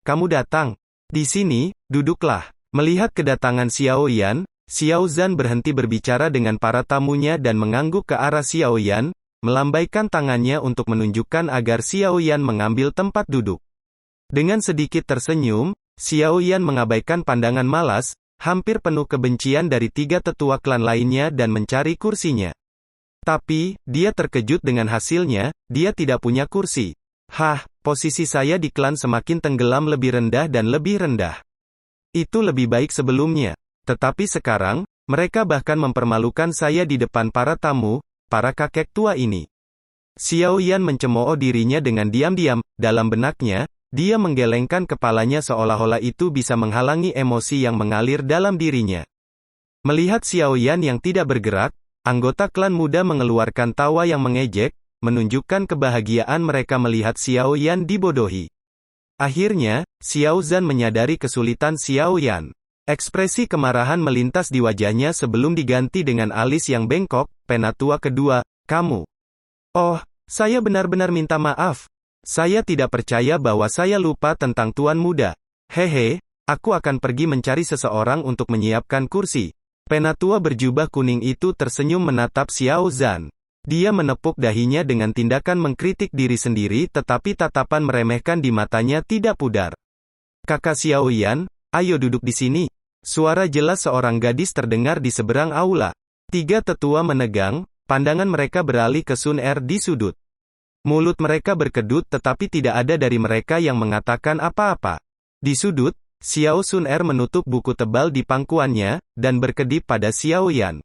[SPEAKER 1] kamu datang. Di sini, duduklah. Melihat kedatangan Xiao Yan, Xiao Zhan berhenti berbicara dengan para tamunya dan mengangguk ke arah Xiao Yan, melambaikan tangannya untuk menunjukkan agar Xiao Yan mengambil tempat duduk. Dengan sedikit tersenyum, Xiao Yan mengabaikan pandangan malas, hampir penuh kebencian dari 3 tetua klan lainnya dan mencari kursinya. Tapi, dia terkejut dengan hasilnya, dia tidak punya kursi. Posisi saya di klan semakin tenggelam lebih rendah dan lebih rendah. Itu lebih baik sebelumnya. Tetapi sekarang, mereka bahkan mempermalukan saya di depan para tamu, para kakek tua ini. Xiao Yan mencemooh dirinya dengan diam-diam, dalam benaknya, dia menggelengkan kepalanya seolah-olah itu bisa menghalangi emosi yang mengalir dalam dirinya. Melihat Xiao Yan yang tidak bergerak, anggota klan muda mengeluarkan tawa yang mengejek, menunjukkan kebahagiaan mereka melihat Xiao Yan dibodohi. Akhirnya, Xiao Zhan menyadari kesulitan Xiao Yan. Ekspresi kemarahan melintas di wajahnya sebelum diganti dengan alis yang bengkok. Penatua kedua, kamu. Oh, saya benar-benar minta maaf. Saya tidak percaya bahwa saya lupa tentang Tuan Muda. Hehe, aku akan pergi mencari seseorang untuk menyiapkan kursi. Penatua berjubah kuning itu tersenyum menatap Xiao Zhan. Dia menepuk dahinya dengan tindakan mengkritik diri sendiri tetapi tatapan meremehkan di matanya tidak pudar. Kakak Xiao Yan, ayo duduk di sini. Suara jelas seorang gadis terdengar di seberang aula. 3 tetua menegang, pandangan mereka beralih ke Sun Er di sudut. Mulut mereka berkedut tetapi tidak ada dari mereka yang mengatakan apa-apa. Di sudut, Xiao Sun Er menutup buku tebal di pangkuannya, dan berkedip pada Xiao Yan.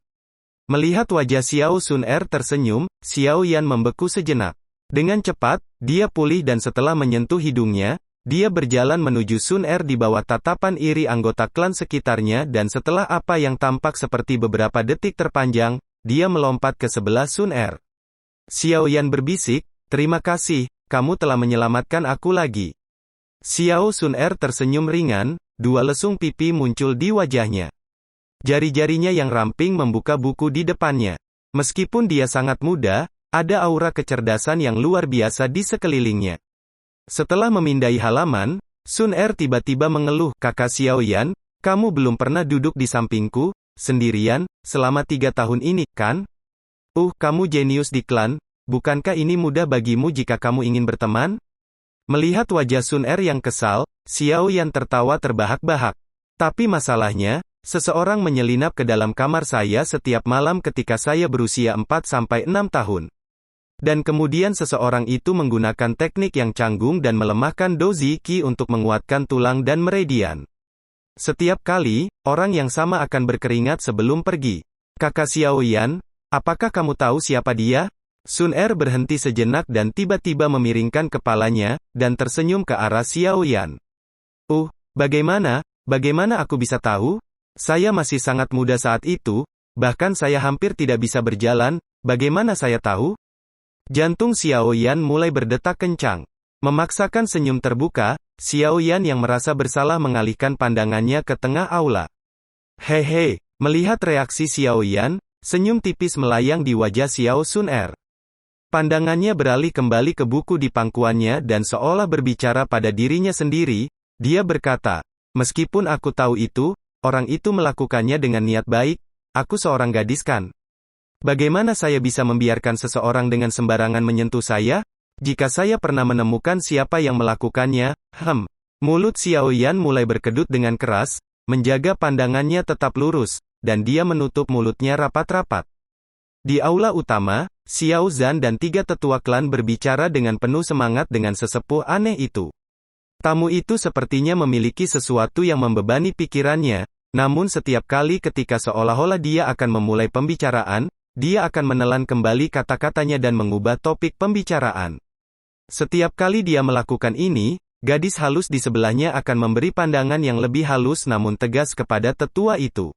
[SPEAKER 1] Melihat wajah Xiao Sun Er tersenyum, Xiao Yan membeku sejenak. Dengan cepat, dia pulih dan setelah menyentuh hidungnya, dia berjalan menuju Sun Er di bawah tatapan iri anggota klan sekitarnya dan setelah apa yang tampak seperti beberapa detik terpanjang, dia melompat ke sebelah Sun Er. Xiao Yan berbisik, terima kasih, kamu telah menyelamatkan aku lagi. Xiao Sun Er tersenyum ringan, 2 lesung pipi muncul di wajahnya. Jari-jarinya yang ramping membuka buku di depannya. Meskipun dia sangat muda, ada aura kecerdasan yang luar biasa di sekelilingnya. Setelah memindai halaman, Sun Er tiba-tiba mengeluh, kakak Xiao Yan, kamu belum pernah duduk di sampingku, sendirian, selama 3 tahun ini, kan? Kamu jenius di klan, bukankah ini mudah bagimu jika kamu ingin berteman? Melihat wajah Sun Er yang kesal, Xiao Yan tertawa terbahak-bahak. Tapi masalahnya, seseorang menyelinap ke dalam kamar saya setiap malam ketika saya berusia 4-6 tahun. Dan kemudian seseorang itu menggunakan teknik yang canggung dan melemahkan Douzi Qi untuk menguatkan tulang dan meridian. Setiap kali, orang yang sama akan berkeringat sebelum pergi. Kakak Xiao Yan, apakah kamu tahu siapa dia? Sun Er berhenti sejenak dan tiba-tiba memiringkan kepalanya, dan tersenyum ke arah Xiao Yan. Bagaimana aku bisa tahu? Saya masih sangat muda saat itu, bahkan saya hampir tidak bisa berjalan, bagaimana saya tahu? Jantung Xiao Yan mulai berdetak kencang. Memaksakan senyum terbuka, Xiao Yan yang merasa bersalah mengalihkan pandangannya ke tengah aula. Hehe, melihat reaksi Xiao Yan, senyum tipis melayang di wajah Xiao Sun Er. Pandangannya beralih kembali ke buku di pangkuannya dan seolah berbicara pada dirinya sendiri, dia berkata, meskipun aku tahu itu, orang itu melakukannya dengan niat baik, aku seorang gadis kan. Bagaimana saya bisa membiarkan seseorang dengan sembarangan menyentuh saya? Jika saya pernah menemukan siapa yang melakukannya, Mulut Xiao Yan mulai berkedut dengan keras, menjaga pandangannya tetap lurus, dan dia menutup mulutnya rapat-rapat. Di aula utama, Xiao Zhan dan 3 tetua klan berbicara dengan penuh semangat dengan sesepuh aneh itu. Tamu itu sepertinya memiliki sesuatu yang membebani pikirannya, namun setiap kali ketika seolah-olah dia akan memulai pembicaraan, dia akan menelan kembali kata-katanya dan mengubah topik pembicaraan. Setiap kali dia melakukan ini, gadis halus di sebelahnya akan memberi pandangan yang lebih halus namun tegas kepada tetua itu.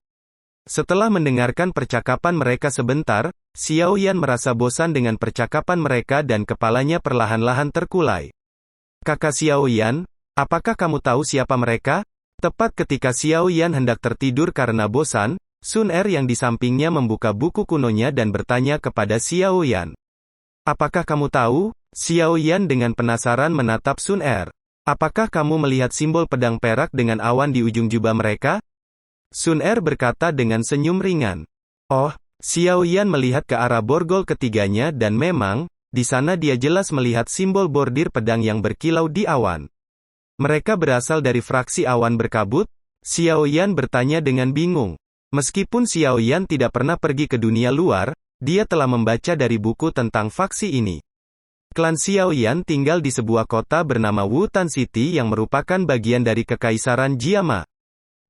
[SPEAKER 1] Setelah mendengarkan percakapan mereka sebentar, Xiao Yan merasa bosan dengan percakapan mereka dan kepalanya perlahan-lahan terkulai. Kakak Xiao Yan, apakah kamu tahu siapa mereka? Tepat ketika Xiao Yan hendak tertidur karena bosan, Sun Er yang di sampingnya membuka buku kunonya dan bertanya kepada Xiao Yan. Apakah kamu tahu? Xiao Yan dengan penasaran menatap Sun Er. Apakah kamu melihat simbol pedang perak dengan awan di ujung jubah mereka? Sun Er berkata dengan senyum ringan. Oh, Xiao Yan melihat ke arah borgol ketiganya dan memang, di sana dia jelas melihat simbol bordir pedang yang berkilau di awan. Mereka berasal dari fraksi awan berkabut? Xiao Yan bertanya dengan bingung. Meskipun Xiao Yan tidak pernah pergi ke dunia luar, dia telah membaca dari buku tentang faksi ini. Klan Xiao Yan tinggal di sebuah kota bernama Wutan City yang merupakan bagian dari Kekaisaran Jiama.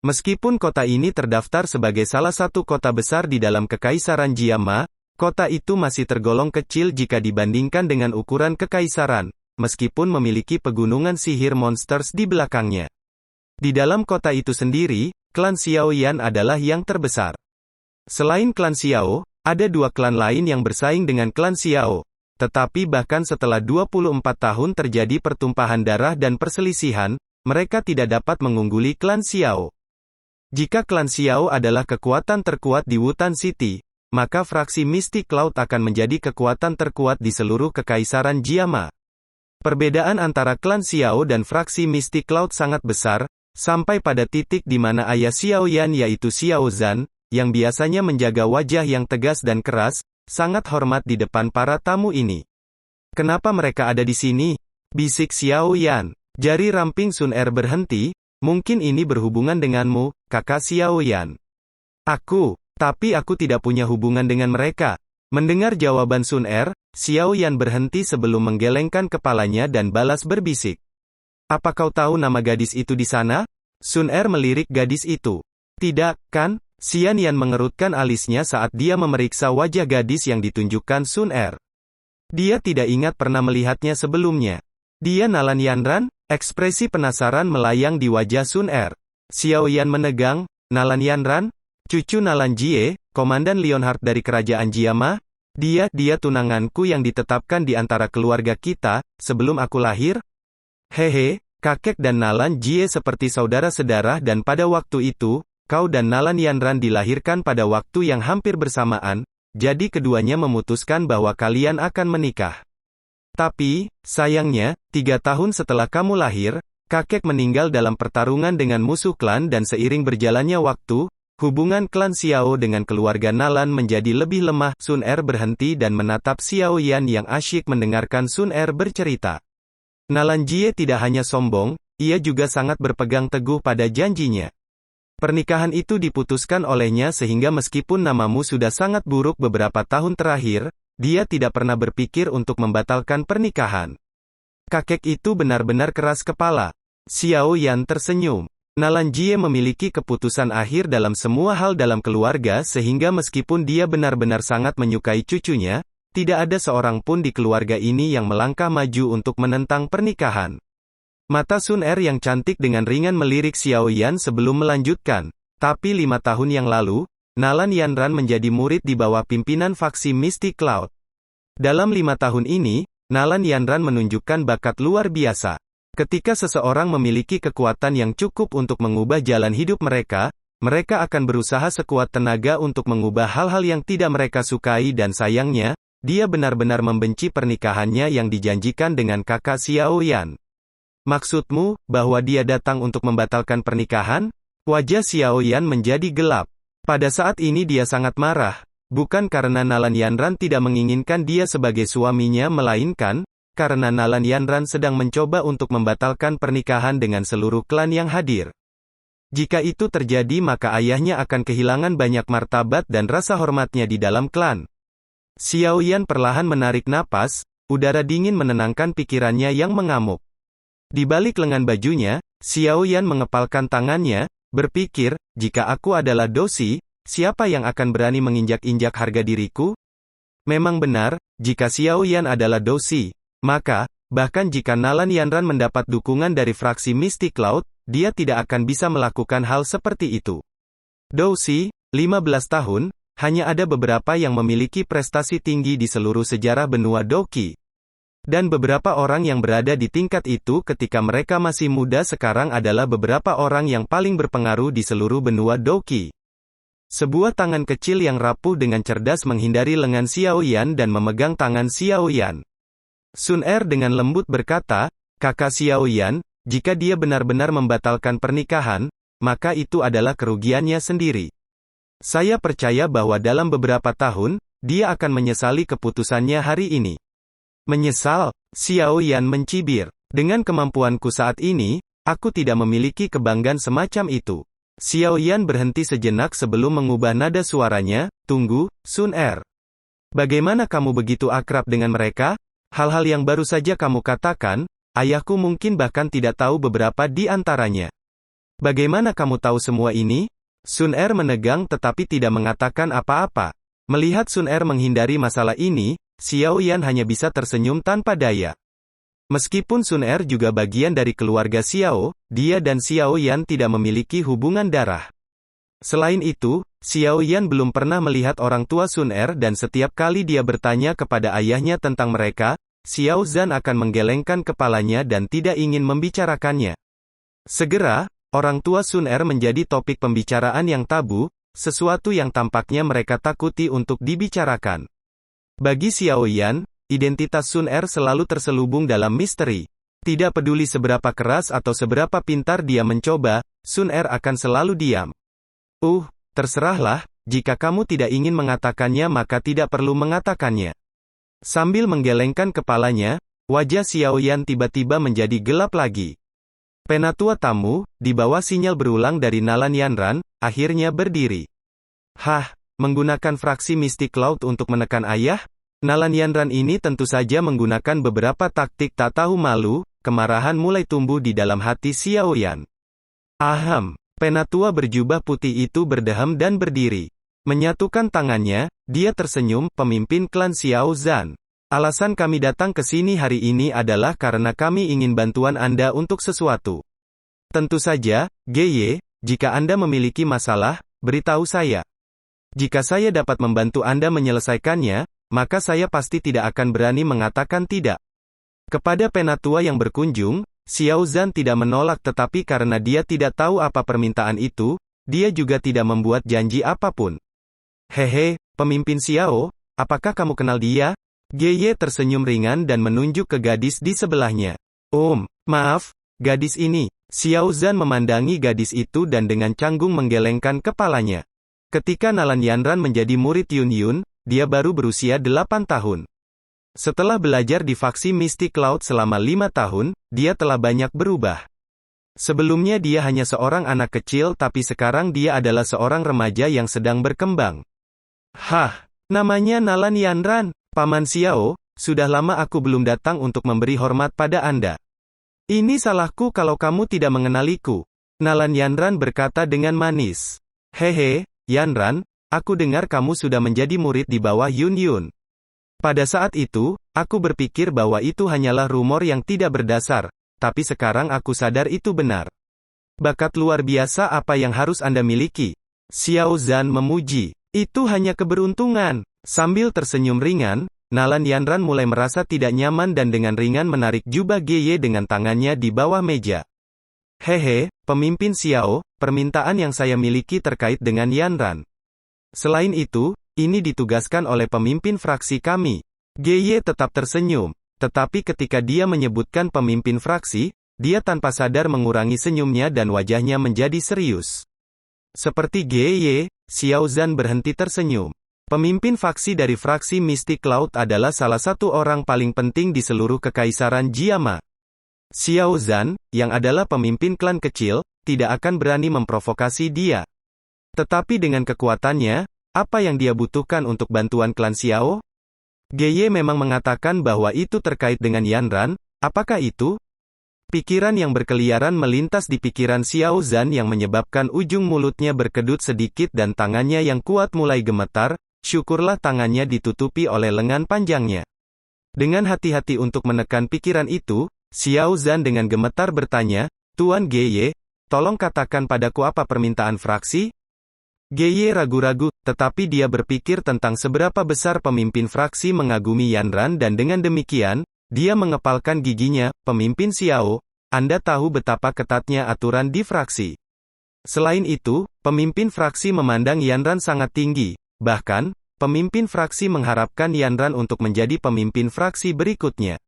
[SPEAKER 1] Meskipun kota ini terdaftar sebagai salah satu kota besar di dalam Kekaisaran Jiama, kota itu masih tergolong kecil jika dibandingkan dengan ukuran kekaisaran, meskipun memiliki pegunungan sihir monsters di belakangnya. Di dalam kota itu sendiri, klan Xiao Yan adalah yang terbesar. Selain klan Xiao, ada 2 klan lain yang bersaing dengan klan Xiao. Tetapi bahkan setelah 24 tahun terjadi pertumpahan darah dan perselisihan, mereka tidak dapat mengungguli klan Xiao. Jika klan Xiao adalah kekuatan terkuat di Wutan City, maka fraksi Mystic Cloud akan menjadi kekuatan terkuat di seluruh Kekaisaran Jiama. Perbedaan antara klan Xiao dan fraksi Mystic Cloud sangat besar, sampai pada titik di mana ayah Xiao Yan yaitu Xiao Zhan, yang biasanya menjaga wajah yang tegas dan keras, sangat hormat di depan para tamu ini. Kenapa mereka ada di sini? Bisik Xiao Yan. Jari ramping Sun Er berhenti. Mungkin ini berhubungan denganmu, kakak Xiao Yan. Tapi aku tidak punya hubungan dengan mereka. Mendengar jawaban Sun Er, Xiao Yan berhenti sebelum menggelengkan kepalanya dan balas berbisik. Apa kau tahu nama gadis itu di sana? Sun Er melirik gadis itu. Tidak, kan? Xian Yan mengerutkan alisnya saat dia memeriksa wajah gadis yang ditunjukkan Sun Er. Dia tidak ingat pernah melihatnya sebelumnya. Dia Nalan Yanran? Ekspresi penasaran melayang di wajah Sun Er. Xiao Yan menegang, Nalan Yanran? Cucu Nalan Jie, Komandan Leonhard dari Kerajaan Jiama? Dia tunanganku yang ditetapkan di antara keluarga kita, sebelum aku lahir? Hehe, kakek dan Nalan Jie seperti saudara sedarah dan pada waktu itu, kau dan Nalan Yanran dilahirkan pada waktu yang hampir bersamaan, jadi keduanya memutuskan bahwa kalian akan menikah. Tapi, sayangnya, 3 tahun setelah kamu lahir, kakek meninggal dalam pertarungan dengan musuh klan dan seiring berjalannya waktu, hubungan klan Xiao dengan keluarga Nalan menjadi lebih lemah. Sun Er berhenti dan menatap Xiao Yan yang asyik mendengarkan Sun Er bercerita. Nalan Jie tidak hanya sombong, ia juga sangat berpegang teguh pada janjinya. Pernikahan itu diputuskan olehnya sehingga meskipun namamu sudah sangat buruk beberapa tahun terakhir, dia tidak pernah berpikir untuk membatalkan pernikahan. Kakek itu benar-benar keras kepala. Xiao Yan tersenyum. Nalan Jie memiliki keputusan akhir dalam semua hal dalam keluarga sehingga meskipun dia benar-benar sangat menyukai cucunya, tidak ada seorang pun di keluarga ini yang melangkah maju untuk menentang pernikahan. Mata Sun Er yang cantik dengan ringan melirik Xiao Yan sebelum melanjutkan. Tapi 5 tahun yang lalu, Nalan Yanran menjadi murid di bawah pimpinan faksi Mystic Cloud. Dalam 5 tahun ini, Nalan Yanran menunjukkan bakat luar biasa. Ketika seseorang memiliki kekuatan yang cukup untuk mengubah jalan hidup mereka, mereka akan berusaha sekuat tenaga untuk mengubah hal-hal yang tidak mereka sukai dan sayangnya, dia benar-benar membenci pernikahannya yang dijanjikan dengan kakak Xiao Yan. Maksudmu, bahwa dia datang untuk membatalkan pernikahan? Wajah Xiao Yan menjadi gelap. Pada saat ini dia sangat marah, bukan karena Nalan Yanran tidak menginginkan dia sebagai suaminya melainkan, karena Nalan Yanran sedang mencoba untuk membatalkan pernikahan dengan seluruh klan yang hadir. Jika itu terjadi maka ayahnya akan kehilangan banyak martabat dan rasa hormatnya di dalam klan. Xiao Yan perlahan menarik napas, udara dingin menenangkan pikirannya yang mengamuk. Di balik lengan bajunya, Xiao Yan mengepalkan tangannya, berpikir, jika aku adalah Dosi, siapa yang akan berani menginjak-injak harga diriku? Memang benar, jika Xiao Yan adalah Dosi, maka, bahkan jika Nalan Yanran mendapat dukungan dari fraksi Mystic Cloud, dia tidak akan bisa melakukan hal seperti itu. Dosi, 15 tahun, hanya ada beberapa yang memiliki prestasi tinggi di seluruh sejarah benua Doki. Dan beberapa orang yang berada di tingkat itu ketika mereka masih muda sekarang adalah beberapa orang yang paling berpengaruh di seluruh benua Doki. Sebuah tangan kecil yang rapuh dengan cerdas menghindari lengan Xiao Yan dan memegang tangan Xiao Yan. Sun Er dengan lembut berkata, kakak Xiao Yan, jika dia benar-benar membatalkan pernikahan, maka itu adalah kerugiannya sendiri. Saya percaya bahwa dalam beberapa tahun, dia akan menyesali keputusannya hari ini. Menyesal? Xiao Yan mencibir. Dengan kemampuanku saat ini, aku tidak memiliki kebanggaan semacam itu. Xiao Yan berhenti sejenak sebelum mengubah nada suaranya, tunggu, Sun Er. Bagaimana kamu begitu akrab dengan mereka? Hal-hal yang baru saja kamu katakan, ayahku mungkin bahkan tidak tahu beberapa di antaranya. Bagaimana kamu tahu semua ini? Sun Er menegang tetapi tidak mengatakan apa-apa. Melihat Sun Er menghindari masalah ini, Xiao Yan hanya bisa tersenyum tanpa daya. Meskipun Sun Er juga bagian dari keluarga Xiao, dia dan Xiao Yan tidak memiliki hubungan darah. Selain itu, Xiao Yan belum pernah melihat orang tua Sun Er dan setiap kali dia bertanya kepada ayahnya tentang mereka, Xiao Zhan akan menggelengkan kepalanya dan tidak ingin membicarakannya. Segera, orang tua Sun Er menjadi topik pembicaraan yang tabu, sesuatu yang tampaknya mereka takuti untuk dibicarakan. Bagi Xiao Yan, identitas Sun Er selalu terselubung dalam misteri. Tidak peduli seberapa keras atau seberapa pintar dia mencoba, Sun Er akan selalu diam. Terserahlah, jika kamu tidak ingin mengatakannya maka tidak perlu mengatakannya. Sambil menggelengkan kepalanya, wajah Xiao Yan tiba-tiba menjadi gelap lagi. Penatua tamu, di bawah sinyal berulang dari Nalan Yanran, akhirnya berdiri. Menggunakan fraksi Mystic Cloud untuk menekan ayah? Nalan Yanran ini tentu saja menggunakan beberapa taktik tak tahu malu, kemarahan mulai tumbuh di dalam hati Xiao Yan. Penatua berjubah putih itu berdeham dan berdiri. Menyatukan tangannya, dia tersenyum, pemimpin klan Xiao Zhan. Alasan kami datang ke sini hari ini adalah karena kami ingin bantuan Anda untuk sesuatu. Tentu saja, Geye, jika Anda memiliki masalah, beritahu saya. Jika saya dapat membantu Anda menyelesaikannya, maka saya pasti tidak akan berani mengatakan tidak. Kepada penatua yang berkunjung, Xiao Zhan tidak menolak tetapi karena dia tidak tahu apa permintaan itu, dia juga tidak membuat janji apapun. Pemimpin Xiao, apakah kamu kenal dia? Geye tersenyum ringan dan menunjuk ke gadis di sebelahnya. Maaf, gadis ini. Xiao Zhan memandangi gadis itu dan dengan canggung menggelengkan kepalanya. Ketika Nalan Yanran menjadi murid Yun Yun, dia baru berusia 8 tahun. Setelah belajar di faksi Mystic Cloud selama 5 tahun, dia telah banyak berubah. Sebelumnya dia hanya seorang anak kecil tapi sekarang dia adalah seorang remaja yang sedang berkembang. Namanya Nalan Yanran, Paman Xiao, sudah lama aku belum datang untuk memberi hormat pada Anda. Ini salahku kalau kamu tidak mengenaliku. Nalan Yanran berkata dengan manis. Yanran, aku dengar kamu sudah menjadi murid di bawah Yun Yun. Pada saat itu, aku berpikir bahwa itu hanyalah rumor yang tidak berdasar, tapi sekarang aku sadar itu benar. Bakat luar biasa apa yang harus Anda miliki? Xiao Zhan memuji. Itu hanya keberuntungan. Sambil tersenyum ringan, Nalan Yanran mulai merasa tidak nyaman dan dengan ringan menarik jubah Gye dengan tangannya di bawah meja. Hehe, pemimpin Xiao, permintaan yang saya miliki terkait dengan Yanran. Selain itu, ini ditugaskan oleh pemimpin fraksi kami. Gye tetap tersenyum, tetapi ketika dia menyebutkan pemimpin fraksi, dia tanpa sadar mengurangi senyumnya dan wajahnya menjadi serius. Seperti Gye, Xiao Zhan berhenti tersenyum. Pemimpin faksi dari fraksi Mystic Cloud adalah salah satu orang paling penting di seluruh kekaisaran Jiama. Xiao Zhan, yang adalah pemimpin klan kecil, tidak akan berani memprovokasi dia. Tetapi dengan kekuatannya, apa yang dia butuhkan untuk bantuan klan Xiao? Gye memang mengatakan bahwa itu terkait dengan Yanran, apakah itu? Pikiran yang berkeliaran melintas di pikiran Xiao Zhan yang menyebabkan ujung mulutnya berkedut sedikit dan tangannya yang kuat mulai gemetar, syukurlah tangannya ditutupi oleh lengan panjangnya. Dengan hati-hati untuk menekan pikiran itu, Xiao Zhan dengan gemetar bertanya, Tuan Gye, tolong katakan padaku apa permintaan fraksi? Gye ragu-ragu, tetapi dia berpikir tentang seberapa besar pemimpin fraksi mengagumi Yanran dan dengan demikian, dia mengepalkan giginya, pemimpin Xiao, Anda tahu betapa ketatnya aturan di fraksi. Selain itu, pemimpin fraksi memandang Yanran sangat tinggi. Bahkan, pemimpin fraksi mengharapkan Yanran untuk menjadi pemimpin fraksi berikutnya.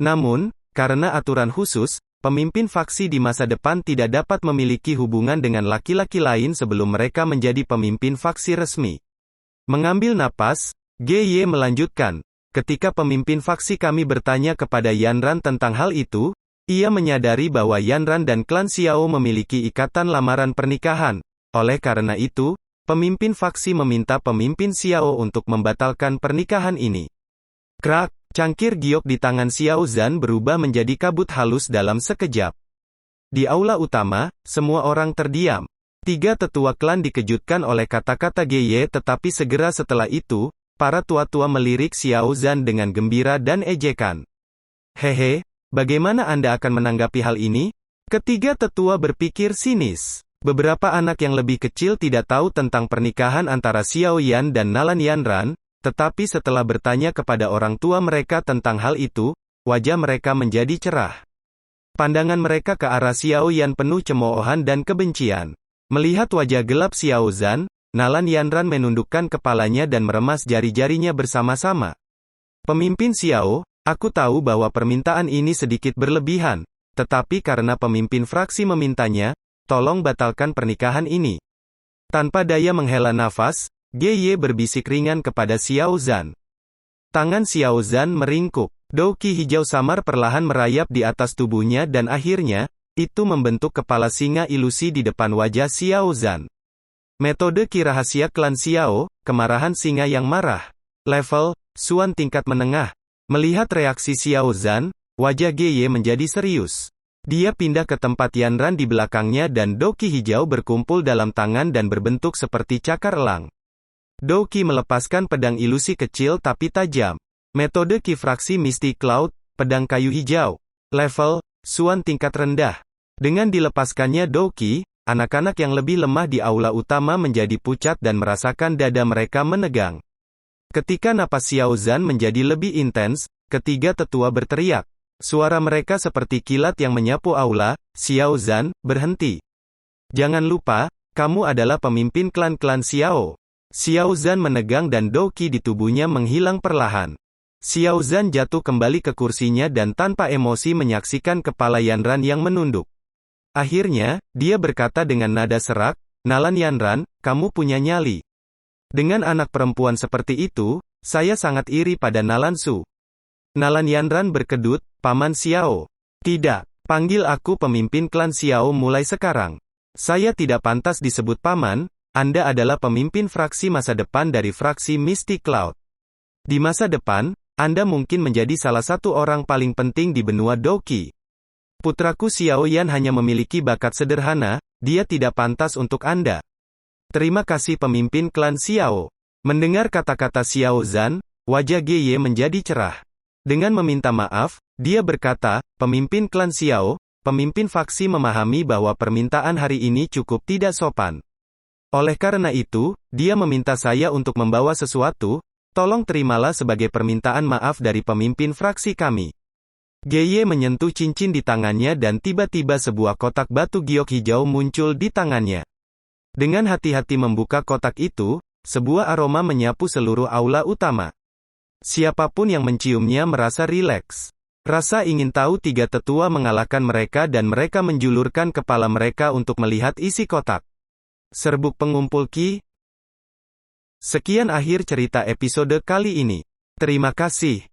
[SPEAKER 1] Namun, karena aturan khusus, pemimpin fraksi di masa depan tidak dapat memiliki hubungan dengan laki-laki lain sebelum mereka menjadi pemimpin fraksi resmi. Mengambil napas, Gye melanjutkan, ketika pemimpin fraksi kami bertanya kepada Yanran tentang hal itu, ia menyadari bahwa Yanran dan klan Xiao memiliki ikatan lamaran pernikahan. Oleh karena itu, pemimpin faksi meminta pemimpin Xiao untuk membatalkan pernikahan ini. Krak, cangkir giok di tangan Xiao Zhan berubah menjadi kabut halus dalam sekejap. Di aula utama, semua orang terdiam. Tiga tetua klan dikejutkan oleh kata-kata Gye tetapi segera setelah itu, para tua-tua melirik Xiao Zhan dengan gembira dan ejekan. Hehe, bagaimana Anda akan menanggapi hal ini? Ketiga tetua berpikir sinis. Beberapa anak yang lebih kecil tidak tahu tentang pernikahan antara Xiao Yan dan Nalan Yanran, tetapi setelah bertanya kepada orang tua mereka tentang hal itu, wajah mereka menjadi cerah. Pandangan mereka ke arah Xiao Yan penuh cemoohan dan kebencian. Melihat wajah gelap Xiao Zhan, Nalan Yanran menundukkan kepalanya dan meremas jari-jarinya bersama-sama. Pemimpin Xiao, aku tahu bahwa permintaan ini sedikit berlebihan, tetapi karena pemimpin fraksi memintanya, tolong batalkan pernikahan ini. Tanpa daya menghela nafas, Gye berbisik ringan kepada Xiao Zhan. Tangan Xiao Zhan meringkuk. Douki hijau samar perlahan merayap di atas tubuhnya dan akhirnya, itu membentuk kepala singa ilusi di depan wajah Xiao Zhan. Metode ki rahasia klan Xiao, kemarahan singa yang marah. Level, Suan tingkat menengah. Melihat reaksi Xiao Zhan, wajah Gye menjadi serius. Dia pindah ke tempat Yanran di belakangnya dan Douki hijau berkumpul dalam tangan dan berbentuk seperti cakar elang. Douki melepaskan pedang ilusi kecil tapi tajam. Metode ki fraksi Mystic Cloud, pedang kayu hijau. Level, Suan tingkat rendah. Dengan dilepaskannya Douki, anak-anak yang lebih lemah di aula utama menjadi pucat dan merasakan dada mereka menegang. Ketika napas Xiao Zhan menjadi lebih intens, ketiga tetua berteriak. Suara mereka seperti kilat yang menyapu aula. Xiao Zhan, berhenti. Jangan lupa, kamu adalah pemimpin klan-klan Xiao. Xiao Zhan menegang dan Douki di tubuhnya menghilang perlahan. Xiao Zhan jatuh kembali ke kursinya dan tanpa emosi menyaksikan kepala Yanran yang menunduk. Akhirnya, dia berkata dengan nada serak, Nalan Yanran, kamu punya nyali. Dengan anak perempuan seperti itu, saya sangat iri pada Nalan Su. Nalan Yanran berkedut, Paman Xiao. Tidak, panggil aku pemimpin klan Xiao mulai sekarang. Saya tidak pantas disebut Paman, Anda adalah pemimpin fraksi masa depan dari fraksi Mystic Cloud. Di masa depan, Anda mungkin menjadi salah satu orang paling penting di benua Douki. Putraku Xiao Yan hanya memiliki bakat sederhana, dia tidak pantas untuk Anda. Terima kasih pemimpin klan Xiao. Mendengar kata-kata Xiao Zhan, wajah Gye menjadi cerah. Dengan meminta maaf, dia berkata, pemimpin klan Xiao, pemimpin faksi memahami bahwa permintaan hari ini cukup tidak sopan. Oleh karena itu, dia meminta saya untuk membawa sesuatu, Tolong terimalah sebagai permintaan maaf dari pemimpin fraksi kami. GY menyentuh cincin di tangannya dan tiba-tiba sebuah kotak batu giok hijau muncul di tangannya. Dengan hati-hati membuka kotak itu, sebuah aroma menyapu seluruh aula utama. Siapapun yang menciumnya merasa rileks. Rasa ingin tahu tiga tetua mengalahkan mereka dan mereka menjulurkan kepala mereka untuk melihat isi kotak. Serbuk pengumpul Ki. Sekian akhir cerita episode kali ini. Terima kasih.